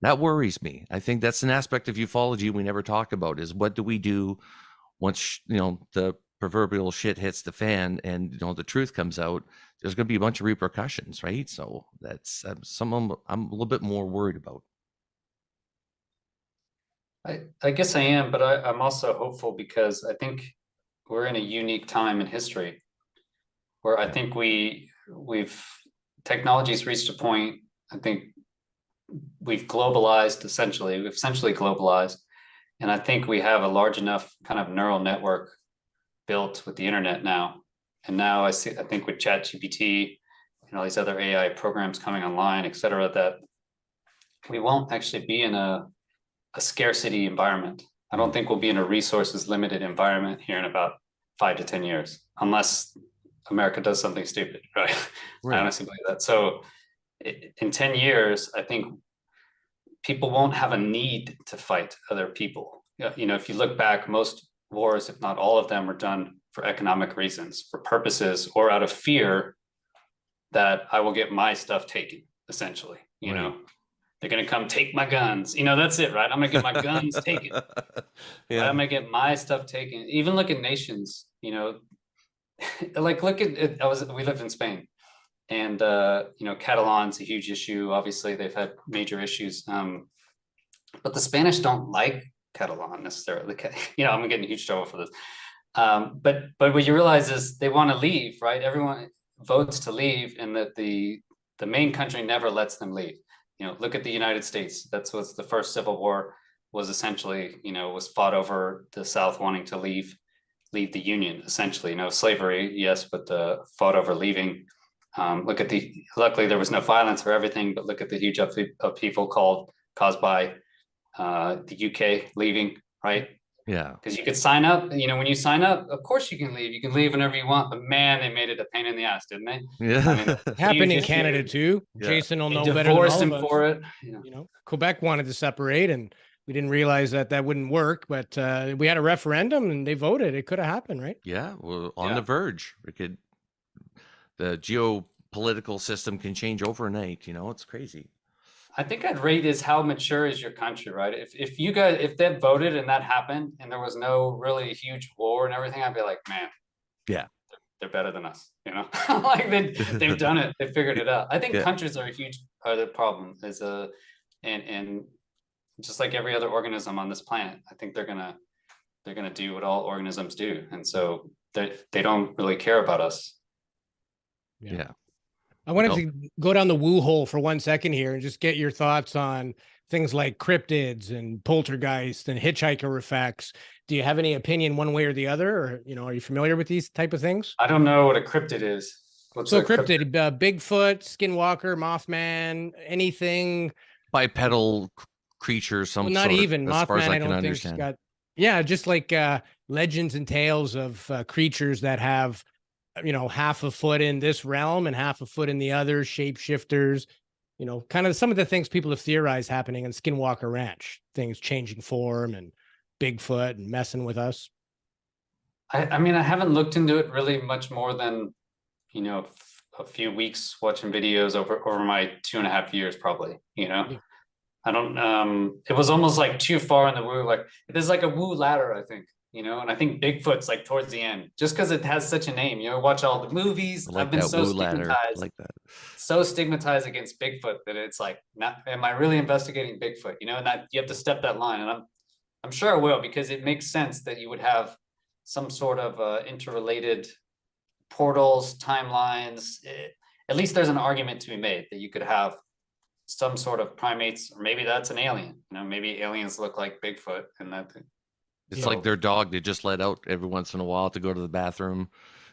That worries me. I think that's an aspect of ufology we never talk about, is what do we do once the proverbial shit hits the fan and the truth comes out. There's going to be a bunch of repercussions, right? So that's some I'm a little bit more worried about. I guess I am, but I'm also hopeful, because I think we're in a unique time in history where I think technology's reached a point. I think we've essentially globalized. And I think we have a large enough kind of neural network built with the internet now. And now I think with ChatGPT and all these other AI programs coming online, et cetera, that we won't actually be in a scarcity environment. I don't think we'll be in a resources limited environment here in about 5 to 10 years, unless America does something stupid, right? I honestly believe that. So in 10 years, I think people won't have a need to fight other people. If you look back, most wars, if not all of them, were done for economic reasons, for purposes, or out of fear that I will get my stuff taken, essentially. They're going to come take my guns. That's it, right? I'm going to get my guns taken. Yeah. Right? I'm going to get my stuff taken. Even look at nations, like we lived in Spain, and, Catalan's a huge issue. Obviously they've had major issues. But the Spanish don't like Catalan necessarily. I'm getting huge trouble for this. But what you realize is they want to leave, right? Everyone votes to leave, and that the main country never lets them leave. Look at the United States. That's what's the first Civil War was essentially, was fought over the South wanting to leave the Union, essentially. Slavery, yes, but fought over leaving. Luckily there was no violence or everything, but look at the huge upheaval caused by the UK leaving, right? Yeah. Because you could sign up, when you sign up, of course you can leave. You can leave whenever you want, but man, they made it a pain in the ass, didn't they? Yeah. Happened in Canada too. Yeah. Jason will know better than all of us. For it. Quebec wanted to separate, and we didn't realize that wouldn't work, but we had a referendum and they voted. It could have happened, right? Yeah. Well, on the verge. The geopolitical system can change overnight. It's crazy. I think I'd rate is how mature is your country, right? If they voted and that happened and there was no really huge war and everything, I'd be like, man, yeah, they're better than us, like they've done it, they figured it out. I think countries are the problem, and just like every other organism on this planet, I think they're gonna do what all organisms do, and so they don't really care about us. Yeah. I wanted to go down the woo hole for 1 second here and just get your thoughts on things like cryptids and poltergeist and hitchhiker effects. Do you have any opinion one way or the other? Or, are you familiar with these type of things? I don't know what a cryptid is. What's a cryptid? Bigfoot, Skinwalker, Mothman, anything. Bipedal creature, not even as far Mothman, as I don't can think understand. just like legends and tales of creatures that have half a foot in this realm and half a foot in the other, shapeshifters, kind of some of the things people have theorized happening in Skinwalker Ranch, things changing form and Bigfoot and messing with us. I mean, I haven't looked into it really much more than, a few weeks watching videos over my 2.5 years, probably, Yeah. I don't, it was almost like too far in the woo, like there's like a woo ladder, I think. And I think Bigfoot's like towards the end, just because it has such a name. Watch all the movies. Like I've been so stigmatized, like that. So stigmatized against Bigfoot that it's like, am I really investigating Bigfoot? And that you have to step that line, and I'm sure I will, because it makes sense that you would have some sort of interrelated portals, timelines. At least there's an argument to be made that you could have some sort of primates, or maybe that's an alien. Maybe aliens look like Bigfoot, and that. It's like their dog they just let out every once in a while to go to the bathroom,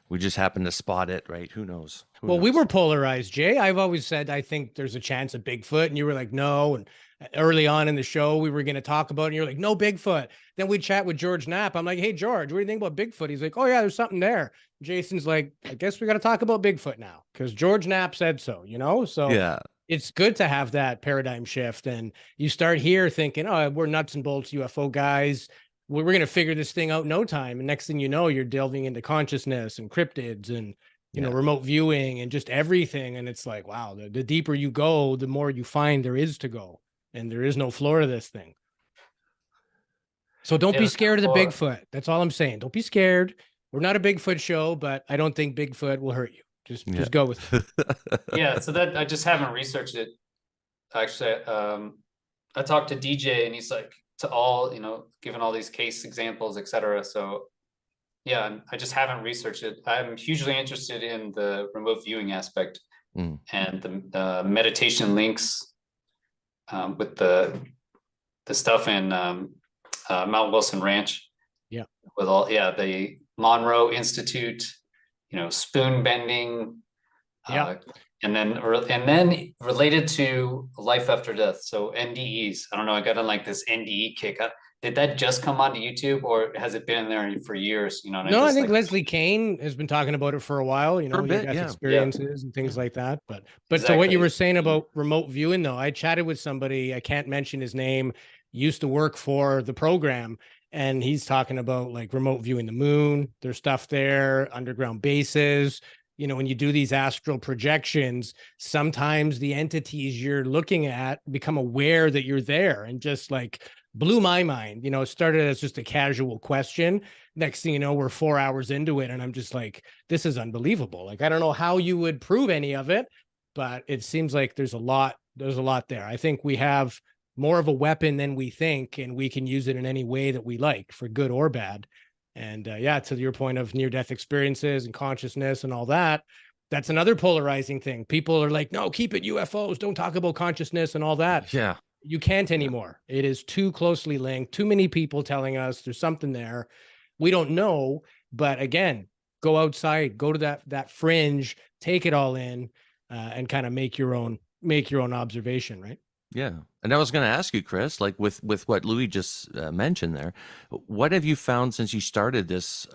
We just happen to spot it, right? Who knows? Well, we were polarized, Jay. I've always said I think there's a chance of Bigfoot, and you were like, no. And early on in the show, we were going to talk about it, and you're like, no Bigfoot. Then we chat with George Knapp. I'm like, hey, George, what do you think about Bigfoot? He's like, oh, yeah, there's something there. Jason's like, I guess we got to talk about Bigfoot now because George Knapp said so, So yeah, it's good to have that paradigm shift. And you start here thinking, oh, we're nuts and bolts UFO guys. We're going to figure this thing out in no time. And next thing you know, you're delving into consciousness and cryptids and, remote viewing and just everything. And it's like, wow, the deeper you go, the more you find there is to go. And there is no floor to this thing. So don't be scared of the Bigfoot. That's all I'm saying. Don't be scared. We're not a Bigfoot show, but I don't think Bigfoot will hurt you. Just go with it. Yeah. So that I just haven't researched it. Actually, I talked to DJ and he's like, to all, given all these case examples, etc. So yeah, I just haven't researched it. I'm hugely interested in the remote viewing aspect and the meditation links with the stuff in Mount Wilson Ranch. Yeah. With all, the Monroe Institute, spoon bending. Yeah. And then related to life after death. So NDEs. I don't know. I got on like this NDE kick. Did that just come onto YouTube, or has it been there for years? No, I think Leslie Kane has been talking about it for a while. Experiences and things like that. But exactly. To what you were saying about remote viewing, though, I chatted with somebody. I can't mention his name. Used to work for the program, and he's talking about like remote viewing the moon. There's stuff there, underground bases. When you do these astral projections, sometimes the entities you're looking at become aware that you're there, and just like blew my mind. It started as just a casual question. Next thing you know, we're 4 hours into it, and I'm just like, this is unbelievable. Like, I don't know how you would prove any of it, but it seems like there's a lot there. I think we have more of a weapon than we think, and we can use it in any way that we like, for good or bad. And to your point of near-death experiences and consciousness and all that, that's another polarizing thing. People are like, no, keep it UFOs. Don't talk about consciousness and all that. Yeah. You can't anymore. It is too closely linked. Too many people telling us there's something there. We don't know. But again, go outside, go to that fringe, take it all in, and kind of make your own observation, right? Yeah. And I was going to ask you, Chris, like with what Louis just mentioned there, what have you found since you started this,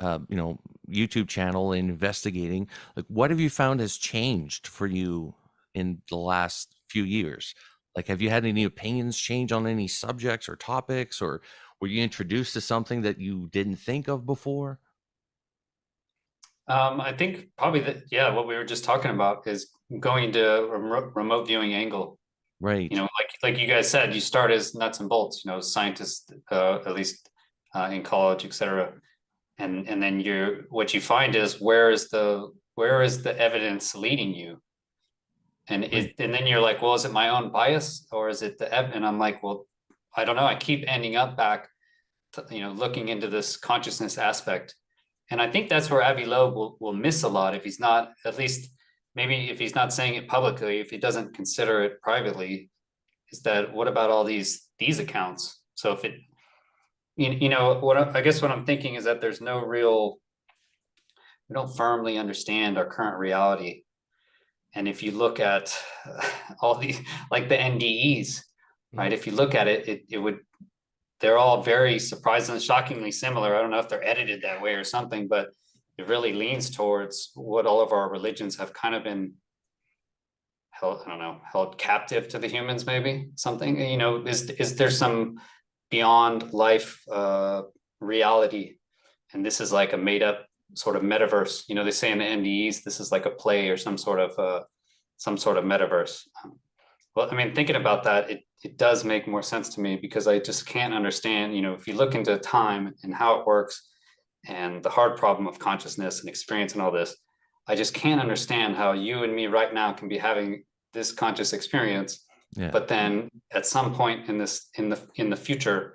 YouTube channel and investigating? Like, what have you found has changed for you in the last few years? Like, have you had any opinions change on any subjects or topics, or were you introduced to something that you didn't think of before? I think probably what we were just talking about is going to a remote viewing angle. Right. Like you guys said, you start as nuts and bolts, scientists, at least in college, etc. And then what you find is where is the evidence leading you? And then you're like, well, is it my own bias, or is it and I'm like, well, I don't know. I keep ending up back to, looking into this consciousness aspect. And I think that's where Avi Loeb will miss a lot, if he's not, at least maybe if he's not saying it publicly, if he doesn't consider it privately, is that what about all these accounts? So if it, I guess what I'm thinking is that there's no real, we don't firmly understand our current reality. And if you look at all the, like the NDEs, right? If you look at it, they're all very surprisingly, shockingly similar. I don't know if they're edited that way or something, but it really leans towards what all of our religions have kind of been held captive to the humans, maybe something, is there some beyond life reality? And this is like a made up sort of metaverse. They say in the NDEs, this is like a play or some sort of metaverse. Well, I mean, thinking about that, it does make more sense to me, because I just can't understand, if you look into time and how it works and the hard problem of consciousness and experience and all this, I just can't understand how you and me right now can be having this conscious experience, but then at some point in the future,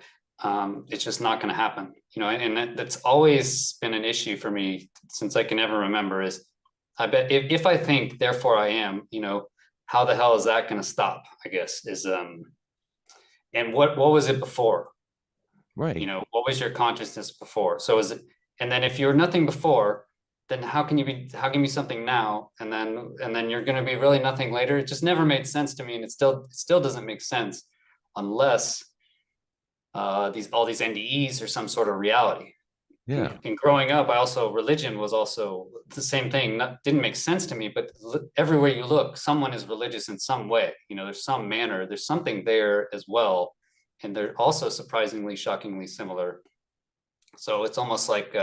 it's just not going to happen. And that's always been an issue for me since I can ever remember, is I bet if I think, therefore I am, how the hell is that going to stop, I guess, is, and what was it before? Right. What was your consciousness before? So is it, and then if you're nothing before, then how can you be something now, and then you're going to be really nothing later? It just never made sense to me, and it still doesn't make sense unless all these NDEs are some sort of reality. Yeah. And growing up, religion was also the same thing. Didn't make sense to me, but everywhere you look, someone is religious in some way. There's some manner, there's something there as well. And they're also surprisingly, shockingly similar. So it's almost like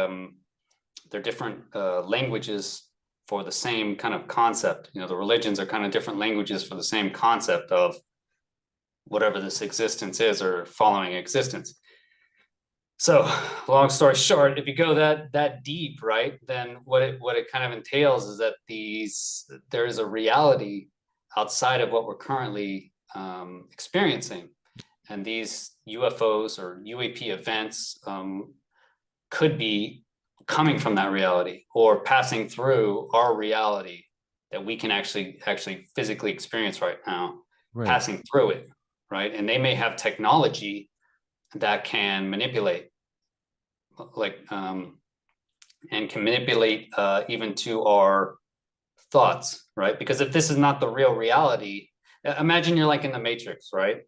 they're different languages for the same kind of concept. The religions are kind of different languages for the same concept of whatever this existence is, or following existence. So long story short, if you go that deep, right, then what it kind of entails is that there is a reality outside of what we're currently experiencing. And these UFOs or UAP events could be coming from that reality, or passing through our reality that we can actually physically experience right now, right. Passing through it, right? And they may have technology that can manipulate, and can manipulate even to our thoughts, right? Because if this is not the real reality, imagine you're like in the Matrix, right?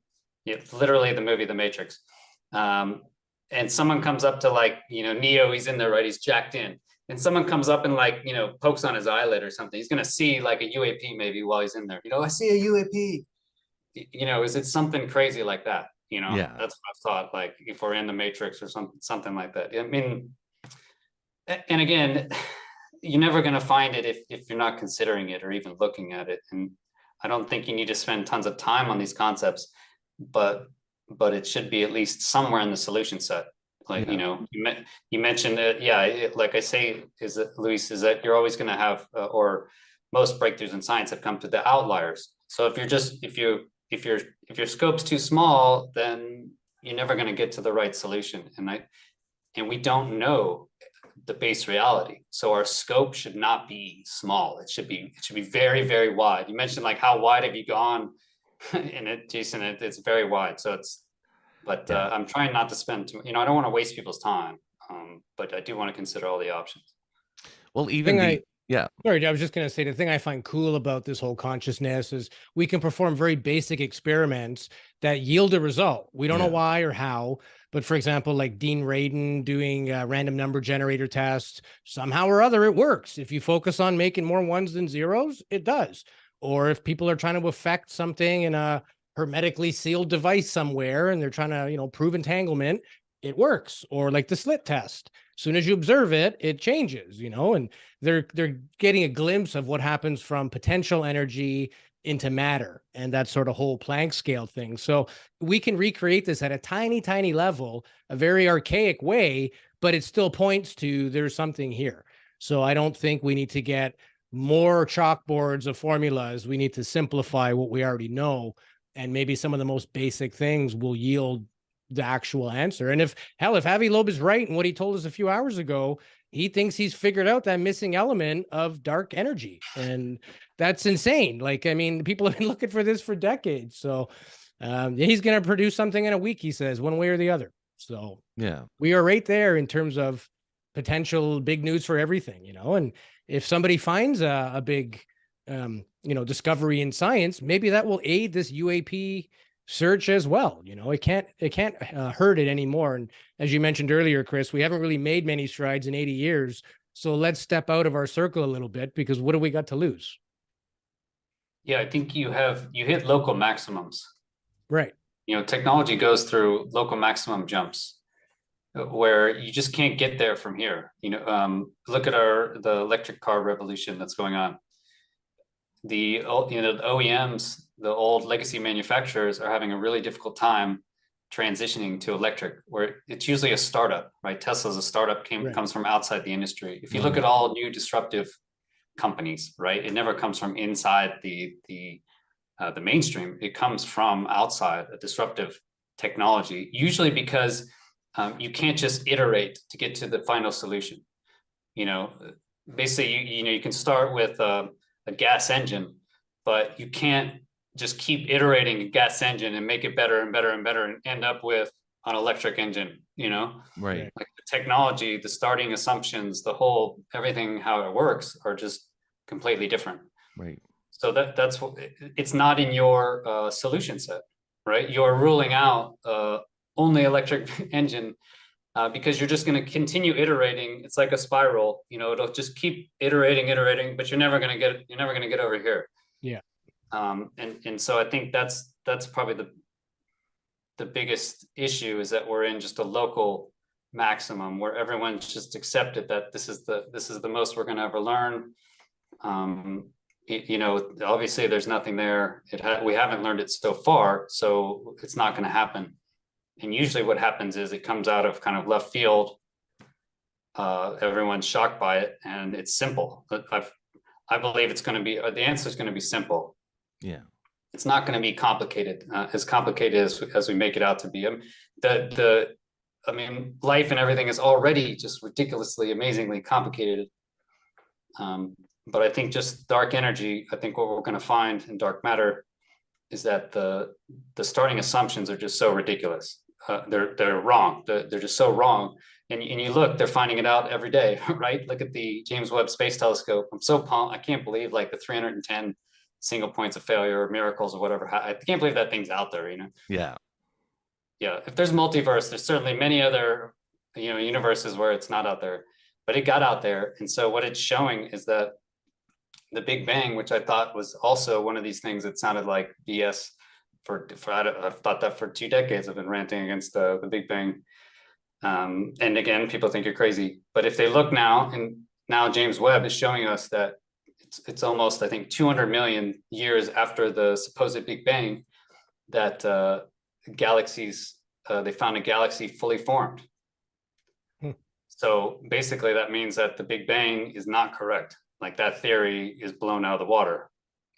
Literally the movie The Matrix. And someone comes up to Neo, he's in there, right? He's jacked in. And someone comes up and pokes on his eyelid or something. He's going to see like a UAP maybe while he's in there. I see a UAP. Is it something crazy like that? Yeah. That's what I've thought, like if we're in the Matrix or something like that. I mean, and again, you're never going to find it if you're not considering it or even looking at it. And I don't think you need to spend tons of time on these concepts, but it should be at least somewhere in the solution set. You mentioned that, like I say, Luis, is that you're always going to have, or most breakthroughs in science have come to the outliers. So if your scope's too small, then you're never going to get to the right solution. And we don't know the base reality. So our scope should not be small. It should be very, very wide. You mentioned how wide have you gone in it, Jason? It's very wide. So I'm trying not to spend too, I don't want to waste people's time. But I do want to consider all the options. Well, even Sorry, I was just going to say, the thing I find cool about this whole consciousness is we can perform very basic experiments that yield a result. We don't know why or how, but for example, like Dean Radin doing a random number generator tests, somehow or other, it works. If you focus on making more ones than zeros, it does. Or if people are trying to affect something in a hermetically sealed device somewhere and they're trying to, prove entanglement, it works. Or like the slit test. As soon as you observe it, it changes, and they're getting a glimpse of what happens from potential energy into matter and that sort of whole Planck scale thing. So we can recreate this at a tiny, tiny level, a very archaic way, but it still points to there's something here. So I don't think we need to get more chalkboards of formulas. We need to simplify what we already know. And maybe some of the most basic things will yield the actual answer. And if Avi Loeb is right in what he told us a few hours ago, he thinks he's figured out that missing element of dark energy. And that's insane. People have been looking for this for decades. So he's going to produce something in a week, he says, one way or the other. So we are right there in terms of potential big news for everything, and if somebody finds a big, discovery in science, maybe that will aid this UAP search as well. It can't hurt it anymore. And as you mentioned earlier, Chris, we haven't really made many strides in 80 years. So let's step out of our circle a little bit, because what do we got to lose? Yeah, I think you hit local maximums. Right. Technology goes through local maximum jumps where you just can't get there from here. Look at the electric car revolution that's going on. The OEMs, the old legacy manufacturers, are having a really difficult time transitioning to electric, where it's usually a startup, right? Tesla's a startup, comes from outside the industry. If you look at all new disruptive companies, right, it never comes from inside the mainstream. It comes from outside, a disruptive technology, usually because you can't just iterate to get to the final solution. Basically, you can start with a gas engine, but you can't just keep iterating a gas engine and make it better and better and better and end up with an electric engine, Right. Like the technology, the starting assumptions, the whole everything, how it works are just completely different. Right. So that's what it's not in your solution set, right? You're ruling out only electric engine because you're just going to continue iterating. It's like a spiral, it'll just keep iterating, but you're never going to get over here. Yeah. And so I think that's probably the biggest issue, is that we're in just a local maximum where everyone's just accepted that this is the most we're going to ever learn. Obviously there's nothing there. We haven't learned it so far, so it's not going to happen. And usually what happens is it comes out of kind of left field. Everyone's shocked by it, and it's simple. I believe it's going to be, the answer is going to be simple. Yeah. It's not going to be complicated, as complicated as we make it out to be. Life and everything is already just ridiculously, amazingly complicated. But I think just dark energy, I think what we're going to find in dark matter is that the starting assumptions are just so ridiculous. They're wrong. They're just so wrong. And you look, they're finding it out every day, right? Look at the James Webb Space Telescope. I'm so pumped. I can't believe like the 310 single points of failure or miracles or whatever. I can't believe that thing's out there, Yeah. Yeah. If there's multiverse, there's certainly many other, universes where it's not out there, but it got out there. And so what it's showing is that the Big Bang, which I thought was also one of these things that sounded like BS I've thought that for 2 decades. I've been ranting against the Big Bang. And again, people think you're crazy, but if they look now, and now James Webb is showing us that it's almost, I think, 200 million years after the supposed Big Bang, that galaxies, they found a galaxy fully formed. So basically that means that the Big Bang is not correct. Like that theory is blown out of the water.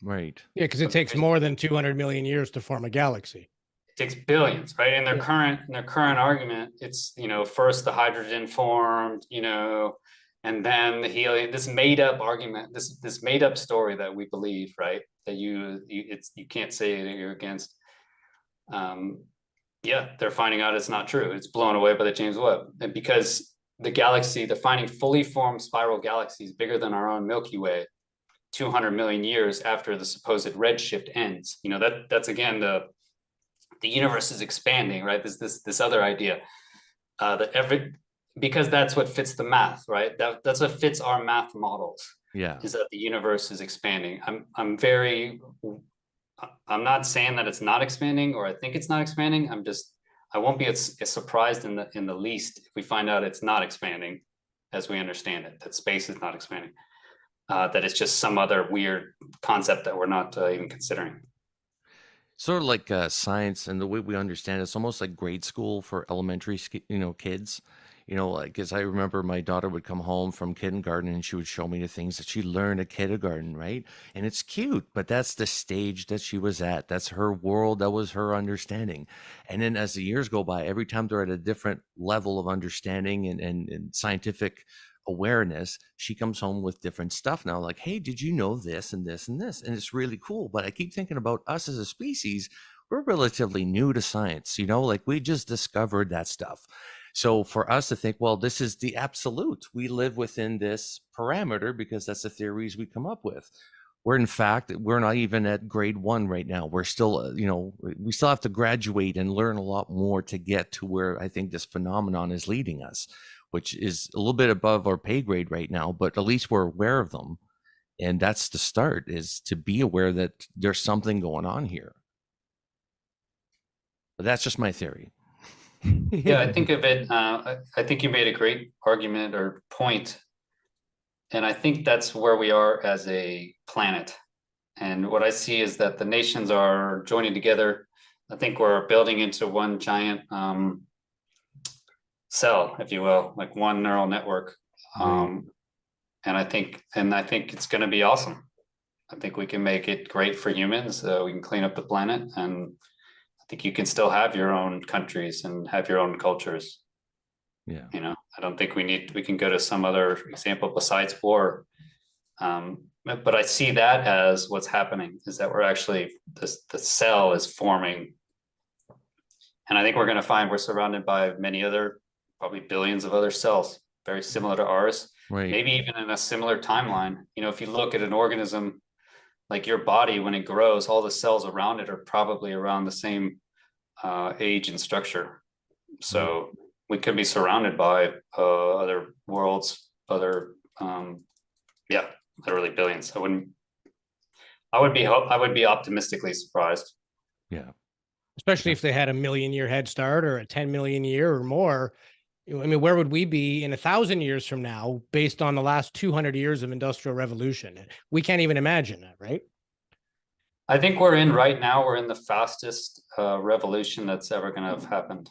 Right. Yeah, because it takes more than 200 million years to form a galaxy. It takes billions, right? In their current argument, it's, first the hydrogen formed, and then the helium. This made up argument, this made up story that we believe, right? That you can't say that you're against. They're finding out it's not true. It's blown away by the James Webb, and because the galaxy, they're finding fully formed spiral galaxies bigger than our own Milky Way, 200 million years after the supposed redshift ends. That's again the universe is expanding, right? This other idea because that's what fits the math, right? That's what fits our math models. Yeah, is that the universe is expanding. I'm not saying that it's not expanding, or I think it's not expanding. I won't be as surprised in the least if we find out it's not expanding as we understand it, that space is not expanding, that it's just some other weird concept that we're not even considering. Sort of like science, and the way we understand it's almost like grade school for elementary, kids. Like, as I remember, my daughter would come home from kindergarten and she would show me the things that she learned at kindergarten, right? And it's cute, but that's the stage that she was at. That's her world. That was her understanding. And then as the years go by, every time they're at a different level of understanding and scientific awareness, she comes home with different stuff now, like, hey, did you know this and this and this? And it's really cool. But I keep thinking about us as a species. We're relatively new to science, like we just discovered that stuff. So for us to think, well, this is the absolute, we live within this parameter because that's the theories we come up with. Where in fact, we're not even at grade 1 right now. We're still, we still have to graduate and learn a lot more to get to where I think this phenomenon is leading us, which is a little bit above our pay grade right now, but at least we're aware of them. And that's the start, is to be aware that there's something going on here. But that's just my theory. Yeah, I think of it, I think you made a great argument or point. And I think that's where we are as a planet. And what I see is that the nations are joining together. I think we're building into one giant cell, if you will, like one neural network. And I think it's going to be awesome. I think we can make it great for humans. We can clean up the planet, and I think you can still have your own countries and have your own cultures. Yeah. I don't think we can go to some other example besides war. But I see that as what's happening, is that we're actually, the cell is forming. And I think we're going to find we're surrounded by many other probably billions of other cells, very similar to ours, Right. maybe even in a similar timeline. You know, if you look at an organism like your body, when it grows, all the cells around it are probably around the same age and structure. So we could be surrounded by other worlds, other, literally billions. I would be optimistically surprised. Yeah. Especially if they had a 1,000,000-year head start or a 10 million year or more. I mean, where would we be in 1,000 years from now based on the last 200 years of industrial revolution? We can't even imagine that, right? I think we're in the fastest revolution that's ever going to have happened.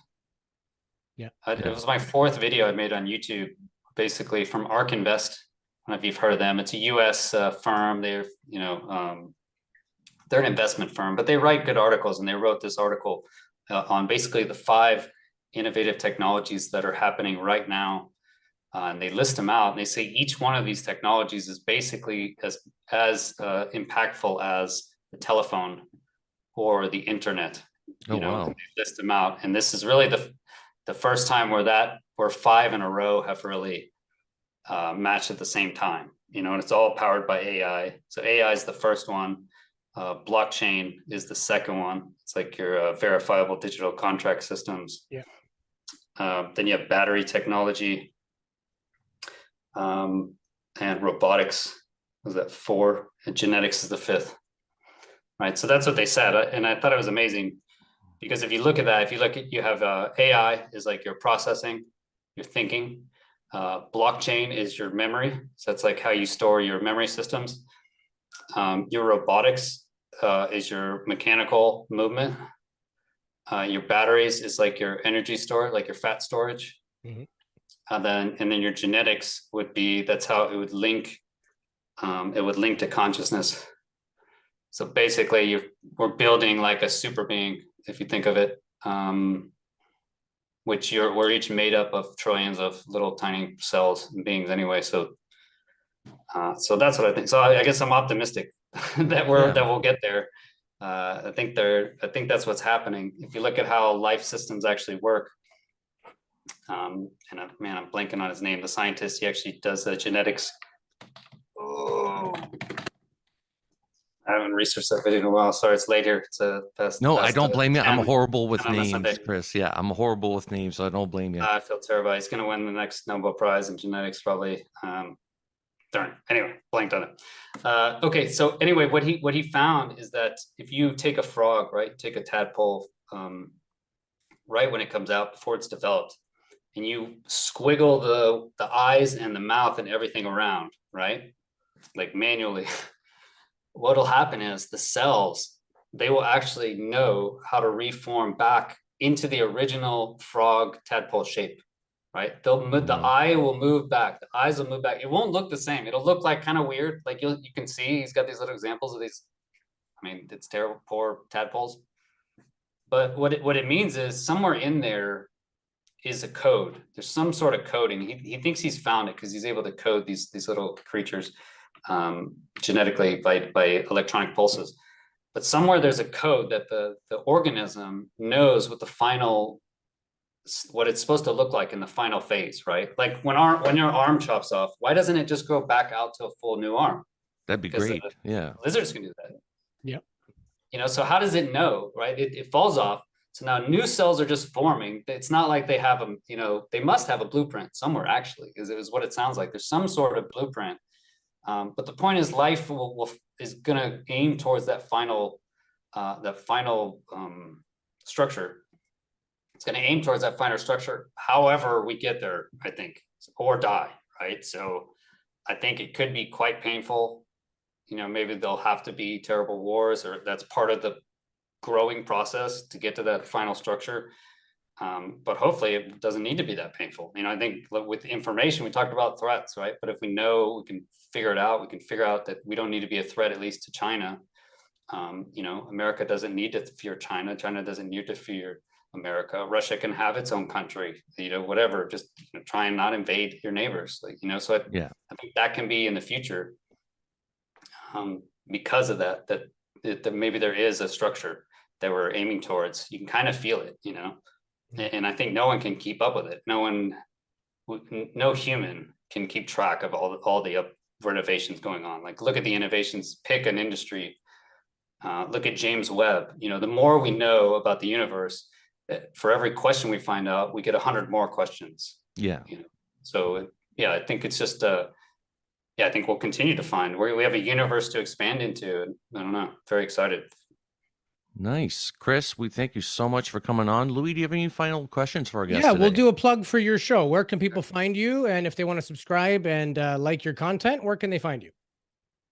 Yeah. It was my 4th video I made on YouTube, basically from ARK Invest. I don't know if you've heard of them. It's a US firm. They're an investment firm, but they write good articles, and they wrote this article on basically the 5 innovative technologies that are happening right now. And they list them out, and they say each one of these technologies is basically as impactful as the telephone or the internet. Wow. They list them out, and this is really the first time where 5 in a row have really matched at the same time. And it's all powered by AI. So AI is the first one. Blockchain is the second one. It's like your verifiable digital contract systems. Yeah. Then you have battery technology, and robotics was that 4, and genetics is the 5th. Right. So that's what they said. And I thought it was amazing, because if you look at that, you have AI is like your processing, your thinking. Blockchain is your memory. So that's like how you store your memory systems. Your robotics is your mechanical movement. Your batteries is like your energy store, like your fat storage. Mm-hmm. And then your genetics would be, that's how it would link. It would link to consciousness. So basically, we're building like a super being, if you think of it, which we're each made up of trillions of little tiny cells and beings anyway. So that's what I think. So I guess I'm optimistic that we'll get there. I think that's what's happening. If you look at how life systems actually work, and I'm blanking on his name. The scientist, he actually does the genetics. Oh, I haven't researched that video in a while. Sorry, it's late here. It's I don't blame you. I'm horrible with names, Sunday. Chris. Yeah, I'm horrible with names, so I don't blame you. I feel terrible. He's going to win the next Nobel Prize in genetics, probably. Darn. Anyway, blanked on it. Okay, so anyway, what he found is that if you take a frog, right, take a tadpole, right when it comes out, before it's developed, and you squiggle the eyes and the mouth and everything around, right, like manually, what'll happen is the cells, they will actually know how to reform back into the original frog tadpole shape. Right, the eye will move back. The eyes will move back. It won't look the same. It'll look like kind of weird. Like you can see, he's got these little examples of these. I mean, it's terrible, poor tadpoles. But what it means is somewhere in there is a code. There's some sort of coding. He thinks he's found it because he's able to code these little creatures genetically by electronic pulses. But somewhere there's a code that the organism knows what it's supposed to look like in the final phase, right? Like when your arm chops off, why doesn't it just grow back out to a full new arm? That'd be great. Yeah. Lizards can do that. Yeah. So how does it know, right? It falls off. So now new cells are just forming. It's not like they have them, they must have a blueprint somewhere actually, because it was what it sounds like. There's some sort of blueprint. But the point is life is going to aim towards that final structure. It's going to aim towards that final structure. However we get there, I think, or die, right? So I think it could be quite painful. Maybe there'll have to be terrible wars, or that's part of the growing process to get to that final structure. But hopefully it doesn't need to be that painful. I think with information, we talked about threats, right? But if we know, we can figure it out. We can figure out that we don't need to be a threat, at least to China. America doesn't need to fear China. China doesn't need to fear America. Russia can have its own country, whatever, just try and not invade your neighbors. So I think that can be in the future, because of that maybe there is a structure that we're aiming towards. You can kind of feel it, and I think no one can keep up with it. No human can keep track of all the innovations going on. Like, look at the innovations, pick an industry, look at James Webb. The more we know about the universe, for every question we find out, we get 100 more questions. Yeah. So yeah, I think it's just I think we'll continue to find where we have a universe to expand into. I don't know. Very excited. Nice. Chris, we thank you so much for coming on. Louis, do you have any final questions for our guests? Yeah, we'll do a plug for your show. Where can people find you? And if they want to subscribe and like your content, where can they find you?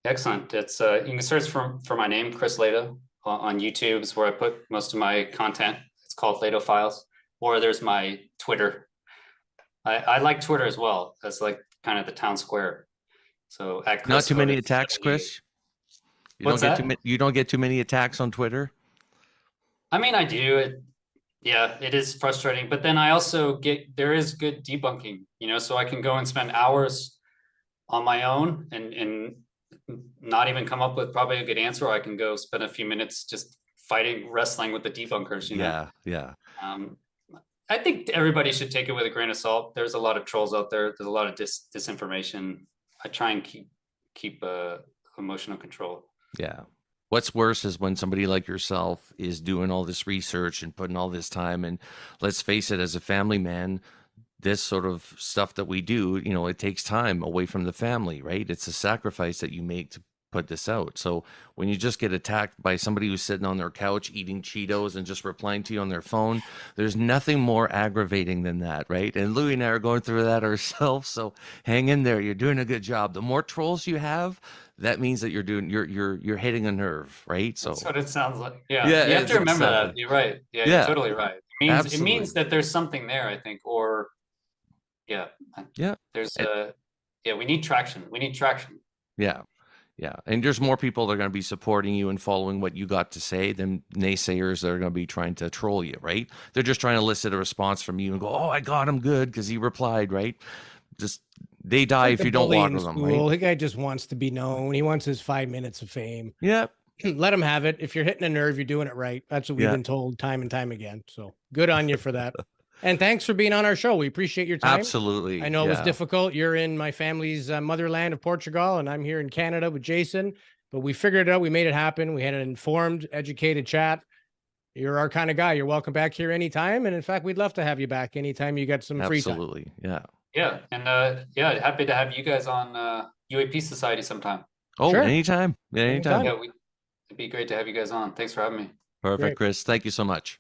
Excellent. It's you can search for my name, Chris Lehto, on YouTube is where I put most of my content. It's called Lehto Files. Or there's my Twitter. I like Twitter as well. That's like kind of the town square. So at Chris, not too many attacks, Chris. You don't get too many attacks on Twitter. I mean, I do. It is frustrating, but then I also there is good debunking, so I can go and spend hours on my own and not even come up with probably a good answer. Or I can go spend a few minutes just wrestling with the debunkers, Yeah. I think everybody should take it with a grain of salt. There's a lot of trolls out there. There's a lot of disinformation. I try and keep emotional control. Yeah. What's worse is when somebody like yourself is doing all this research and putting all this time, and let's face it, as a family man, this sort of stuff that we do, it takes time away from the family, right? It's a sacrifice that you make to put this out. So when you just get attacked by somebody who's sitting on their couch eating Cheetos and just replying to you on their phone, there's nothing more aggravating than that, right? And Louis and I are going through that ourselves. So hang in there. You're doing a good job. The more trolls you have, that means that you're hitting a nerve, right? So that's what it sounds like. Yeah. You have to remember that. You're right. Yeah, you're totally right. It means that there's something there, I think, or there's we need traction. Yeah. And there's more people that are going to be supporting you and following what you got to say than naysayers that are going to be trying to troll you, right? They're just trying to elicit a response from you and go, oh, I got him good because he replied, right? Just they die if you don't water them, right? The guy just wants to be known. He wants his 5 minutes of fame. Yep. Let him have it. If you're hitting a nerve, you're doing it right. That's what we've been told time and time again. So good on you for that. And thanks for being on our show. We appreciate your time. Absolutely. I know it was difficult. You're in my family's motherland of Portugal, and I'm here in Canada with Jason. But we figured it out. We made it happen. We had an informed, educated chat. You're our kind of guy. You're welcome back here anytime. And in fact, we'd love to have you back anytime you got some free time. Absolutely. Yeah. Yeah. And happy to have you guys on UAP Society sometime. Oh, sure. Anytime. Yeah, anytime. Yeah, it'd be great to have you guys on. Thanks for having me. Perfect, Chris. Thank you so much.